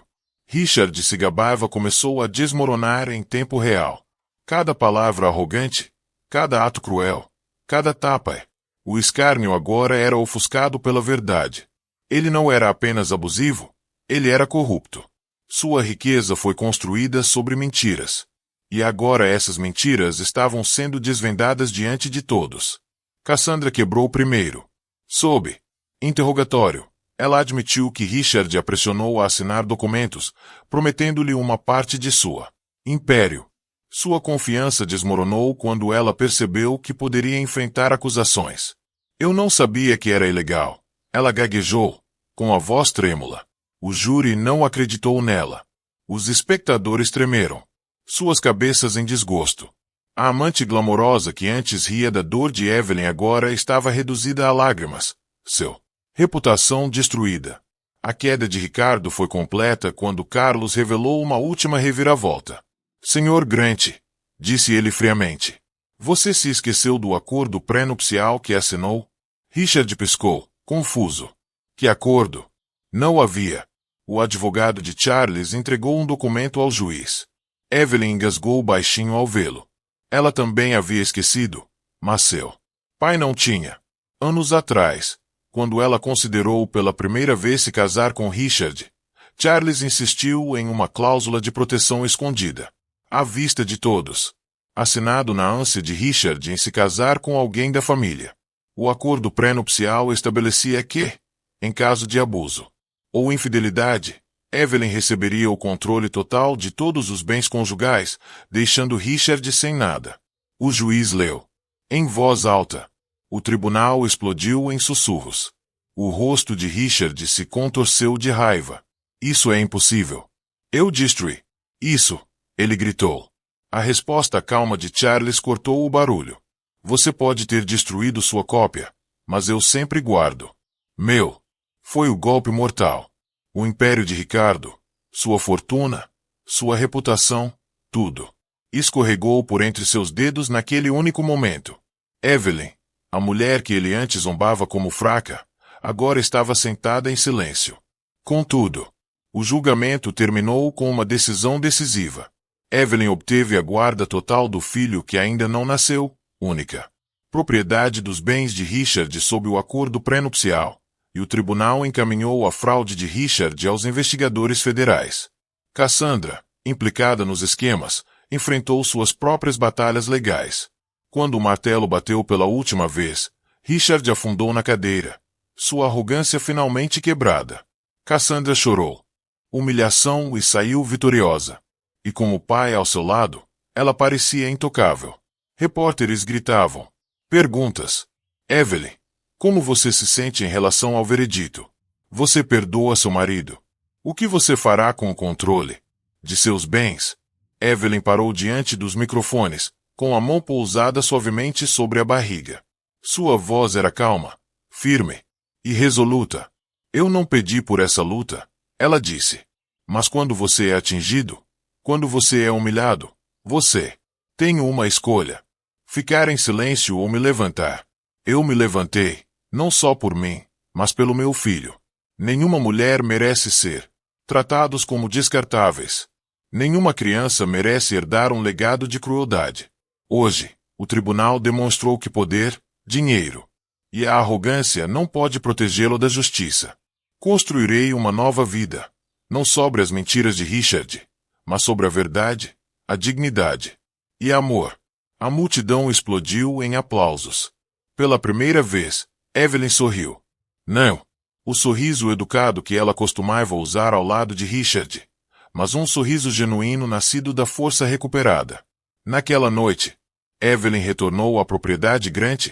Richard se gabava começou a desmoronar em tempo real. Cada palavra arrogante, cada ato cruel, cada tapa. O escárnio agora era ofuscado pela verdade. Ele não era apenas abusivo, ele era corrupto. Sua riqueza foi construída sobre mentiras. E agora essas mentiras estavam sendo desvendadas diante de todos. Cassandra quebrou primeiro. Sob interrogatório, ela admitiu que Richard a pressionou a assinar documentos, prometendo-lhe uma parte de sua império. Sua confiança desmoronou quando ela percebeu que poderia enfrentar acusações. Eu não sabia que era ilegal. Ela gaguejou, com a voz trêmula. O júri não acreditou nela. Os espectadores tremeram. Suas cabeças em desgosto. A amante glamourosa que antes ria da dor de Evelyn agora estava reduzida a lágrimas. Seu reputação destruída. A queda de Ricardo foi completa quando Carlos revelou uma última reviravolta. Sr. Grant, disse ele friamente, você se esqueceu do acordo pré-nupcial que assinou? Richard piscou, confuso. Que acordo? Não havia. O advogado de Charles entregou um documento ao juiz. Evelyn engasgou baixinho ao vê-lo. Ela também havia esquecido, mas seu pai não tinha. Anos atrás, quando ela considerou pela primeira vez se casar com Richard, Charles insistiu em uma cláusula de proteção escondida, à vista de todos, assinado na ânsia de Richard em se casar com alguém da família. O acordo pré-nupcial estabelecia que, em caso de abuso ou infidelidade, Evelyn receberia o controle total de todos os bens conjugais, deixando Richard sem nada. O juiz leu em voz alta. O tribunal explodiu em sussurros. O rosto de Richard se contorceu de raiva. Isso é impossível. Eu destruí. Isso, ele gritou. A resposta calma de Charles cortou o barulho. Você pode ter destruído sua cópia, mas eu sempre guardo. Meu. Foi o golpe mortal. O império de Ricardo, sua fortuna, sua reputação, tudo. Escorregou por entre seus dedos naquele único momento. Evelyn, a mulher que ele antes zombava como fraca, agora estava sentada em silêncio. Contudo, o julgamento terminou com uma decisão decisiva. Evelyn obteve a guarda total do filho que ainda não nasceu, única propriedade dos bens de Richard sob o acordo pré-nupcial, e o tribunal encaminhou a fraude de Richard aos investigadores federais. Cassandra, implicada nos esquemas, enfrentou suas próprias batalhas legais. Quando o martelo bateu pela última vez, Richard afundou na cadeira, sua arrogância finalmente quebrada. Cassandra chorou. Humilhação e saiu vitoriosa. E com o pai ao seu lado, ela parecia intocável. Repórteres gritavam. Perguntas. Evelyn, como você se sente em relação ao veredito? Você perdoa seu marido? O que você fará com o controle de seus bens? Evelyn parou diante dos microfones, com a mão pousada suavemente sobre a barriga. Sua voz era calma, firme e resoluta. Eu não pedi por essa luta, ela disse. Mas quando você é atingido, quando você é humilhado, você tem uma escolha. Ficar em silêncio ou me levantar. Eu me levantei, não só por mim, mas pelo meu filho. Nenhuma mulher merece ser tratados como descartáveis. Nenhuma criança merece herdar um legado de crueldade. Hoje, o tribunal demonstrou que poder, dinheiro e a arrogância não pode protegê-lo da justiça. Construirei uma nova vida, não sobre as mentiras de Richard, mas sobre a verdade, a dignidade e amor. A multidão explodiu em aplausos. Pela primeira vez, Evelyn sorriu. Não, o sorriso educado que ela costumava usar ao lado de Richard, mas um sorriso genuíno nascido da força recuperada. Naquela noite, Evelyn retornou à propriedade Grant,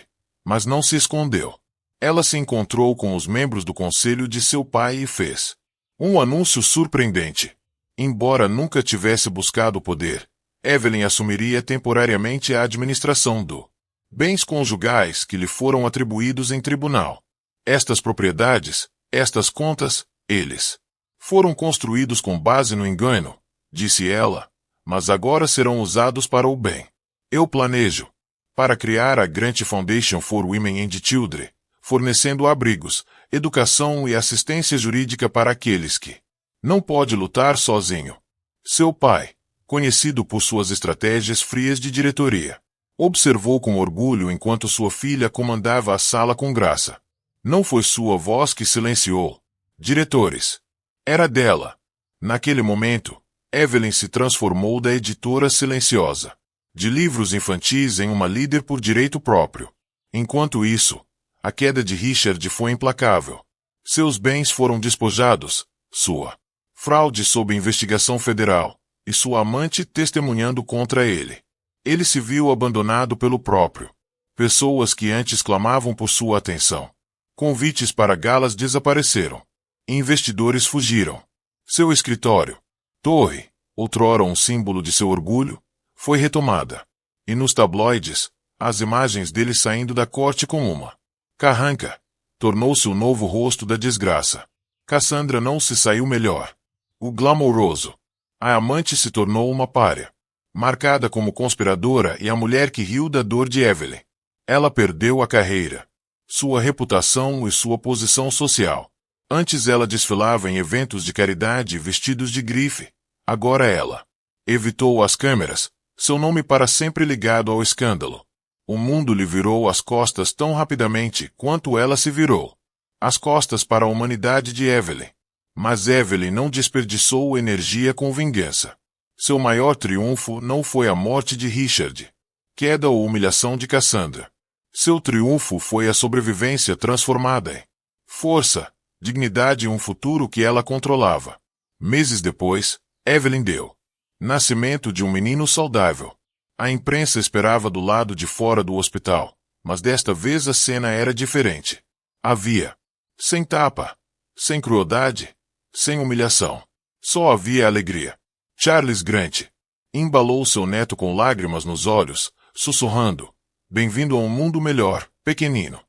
mas não se escondeu. Ela se encontrou com os membros do conselho de seu pai e fez um anúncio surpreendente. Embora nunca tivesse buscado o poder, Evelyn assumiria temporariamente a administração do bens conjugais que lhe foram atribuídos em tribunal. Estas propriedades, estas contas, eles foram construídos com base no engano, disse ela, mas agora serão usados para o bem. Eu planejo para criar a Grant Foundation for Women and Children, fornecendo abrigos, educação e assistência jurídica para aqueles que não podem lutar sozinho. Seu pai, conhecido por suas estratégias frias de diretoria, observou com orgulho enquanto sua filha comandava a sala com graça. Não foi sua voz que silenciou. Diretores. Era dela. Naquele momento, Evelyn se transformou da editora silenciosa de livros infantis em uma líder por direito próprio. Enquanto isso, a queda de Richard foi implacável. Seus bens foram despojados, sua fraude sob investigação federal, e sua amante testemunhando contra ele. Ele se viu abandonado pelo próprio. Pessoas que antes clamavam por sua atenção. Convites para galas desapareceram. Investidores fugiram. Seu escritório, torre, outrora um símbolo de seu orgulho, foi retomada. E nos tabloides, as imagens dele saindo da corte com uma carranca, tornou-se o novo rosto da desgraça. Cassandra não se saiu melhor. O glamouroso. A amante se tornou uma pária, marcada como conspiradora e a mulher que riu da dor de Evelyn. Ela perdeu a carreira, sua reputação e sua posição social. Antes ela desfilava em eventos de caridade vestidos de grife. Agora ela evitou as câmeras, seu nome para sempre ligado ao escândalo. O mundo lhe virou as costas tão rapidamente quanto ela se virou. As costas para a humanidade de Evelyn. Mas Evelyn não desperdiçou energia com vingança. Seu maior triunfo não foi a morte de Richard, queda ou humilhação de Cassandra. Seu triunfo foi a sobrevivência transformada em força, dignidade e um futuro que ela controlava. Meses depois, Evelyn deu nascimento de um menino saudável. A imprensa esperava do lado de fora do hospital, mas desta vez a cena era diferente. Havia, sem tapa, sem crueldade, sem humilhação, só havia alegria. Charles Grant embalou seu neto com lágrimas nos olhos, sussurrando: "Bem-vindo a um mundo melhor, pequenino."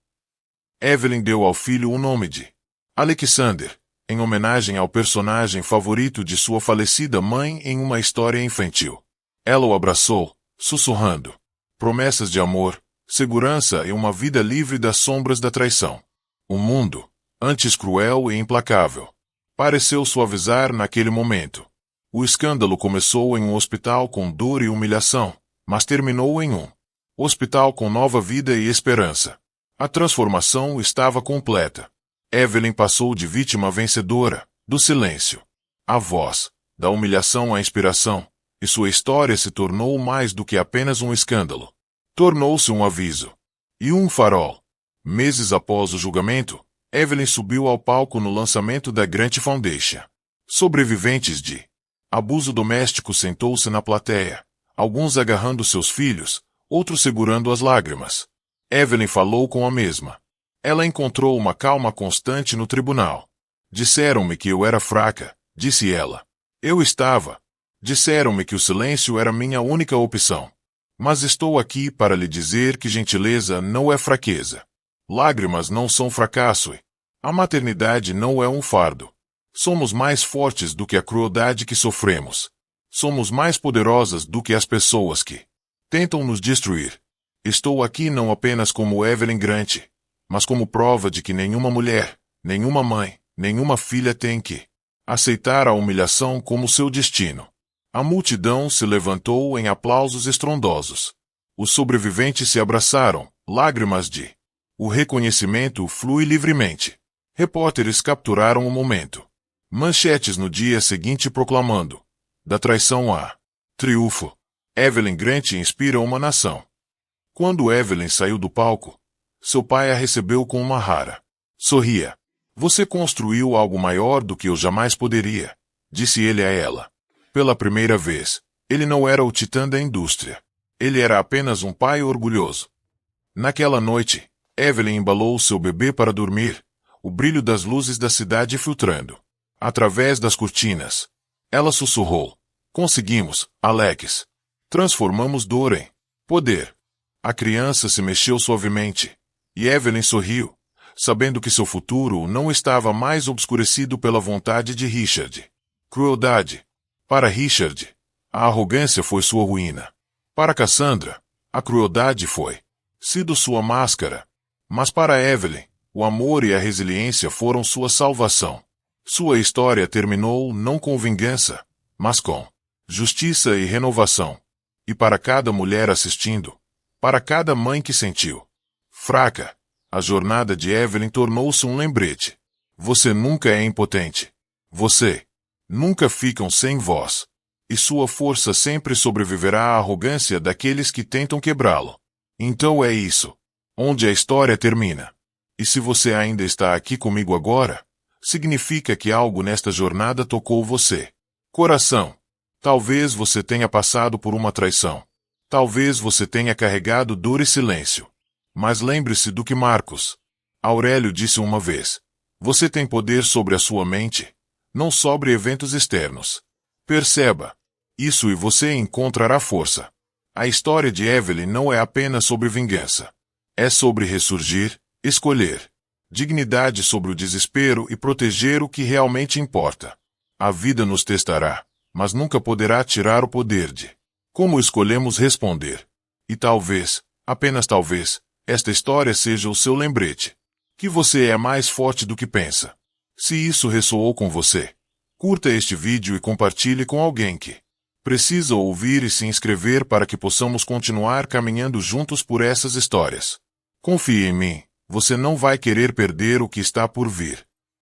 Evelyn deu ao filho o nome de Alexander, em homenagem ao personagem favorito de sua falecida mãe em uma história infantil. Ela o abraçou, sussurrando promessas de amor, segurança e uma vida livre das sombras da traição. O mundo, antes cruel e implacável, pareceu suavizar naquele momento. O escândalo começou em um hospital com dor e humilhação, mas terminou em um hospital com nova vida e esperança. A transformação estava completa. Evelyn passou de vítima a vencedora, do silêncio à voz, da humilhação à inspiração, e sua história se tornou mais do que apenas um escândalo. Tornou-se um aviso e um farol. Meses após o julgamento, Evelyn subiu ao palco no lançamento da Grant Foundation. Sobreviventes de abuso doméstico sentou-se na plateia, alguns agarrando seus filhos, outros segurando as lágrimas. Evelyn falou com a mesma. Ela encontrou uma calma constante no tribunal. "Disseram-me que eu era fraca", disse ela. "Eu estava. Disseram-me que o silêncio era minha única opção. Mas estou aqui para lhe dizer que gentileza não é fraqueza. Lágrimas não são fracasso e a maternidade não é um fardo. Somos mais fortes do que a crueldade que sofremos. Somos mais poderosas do que as pessoas que tentam nos destruir. Estou aqui não apenas como Evelyn Grant, mas como prova de que nenhuma mulher, nenhuma mãe, nenhuma filha tem que aceitar a humilhação como seu destino." A multidão se levantou em aplausos estrondosos. Os sobreviventes se abraçaram, lágrimas de o reconhecimento flui livremente. Repórteres capturaram o momento. Manchetes no dia seguinte proclamando: "Da traição a triunfo. Evelyn Grant inspira uma nação." Quando Evelyn saiu do palco, seu pai a recebeu com uma rara sorria. "Você construiu algo maior do que eu jamais poderia", disse ele a ela. Pela primeira vez, ele não era o titã da indústria. Ele era apenas um pai orgulhoso. Naquela noite, Evelyn embalou seu bebê para dormir, o brilho das luzes da cidade filtrando através das cortinas. Ela sussurrou: "Conseguimos, Alex. Transformamos dor em poder." A criança se mexeu suavemente, e Evelyn sorriu, sabendo que seu futuro não estava mais obscurecido pela vontade de Richard. Crueldade. Para Richard, a arrogância foi sua ruína. Para Cassandra, a crueldade foi sido sua máscara. Mas para Evelyn, o amor e a resiliência foram sua salvação. Sua história terminou não com vingança, mas com justiça e renovação. E para cada mulher assistindo, para cada mãe que sentiu fraca, a jornada de Evelyn tornou-se um lembrete. Você nunca é impotente. Você nunca ficam sem voz. E sua força sempre sobreviverá à arrogância daqueles que tentam quebrá-lo. Então é isso, onde a história termina. E se você ainda está aqui comigo agora, significa que algo nesta jornada tocou você. Coração. Talvez você tenha passado por uma traição. Talvez você tenha carregado dor e silêncio. Mas lembre-se do que Marcos Aurélio disse uma vez. Você tem poder sobre a sua mente, não sobre eventos externos. Perceba isso e você encontrará força. A história de Evelyn não é apenas sobre vingança. É sobre ressurgir, escolher dignidade sobre o desespero e proteger o que realmente importa. A vida nos testará, mas nunca poderá tirar o poder de como escolhemos responder. E talvez, apenas talvez, esta história seja o seu lembrete. Que você é mais forte do que pensa. Se isso ressoou com você, curta este vídeo e compartilhe com alguém que precisa ouvir e se inscrever para que possamos continuar caminhando juntos por essas histórias. Confie em mim, você não vai querer perder o que está por vir.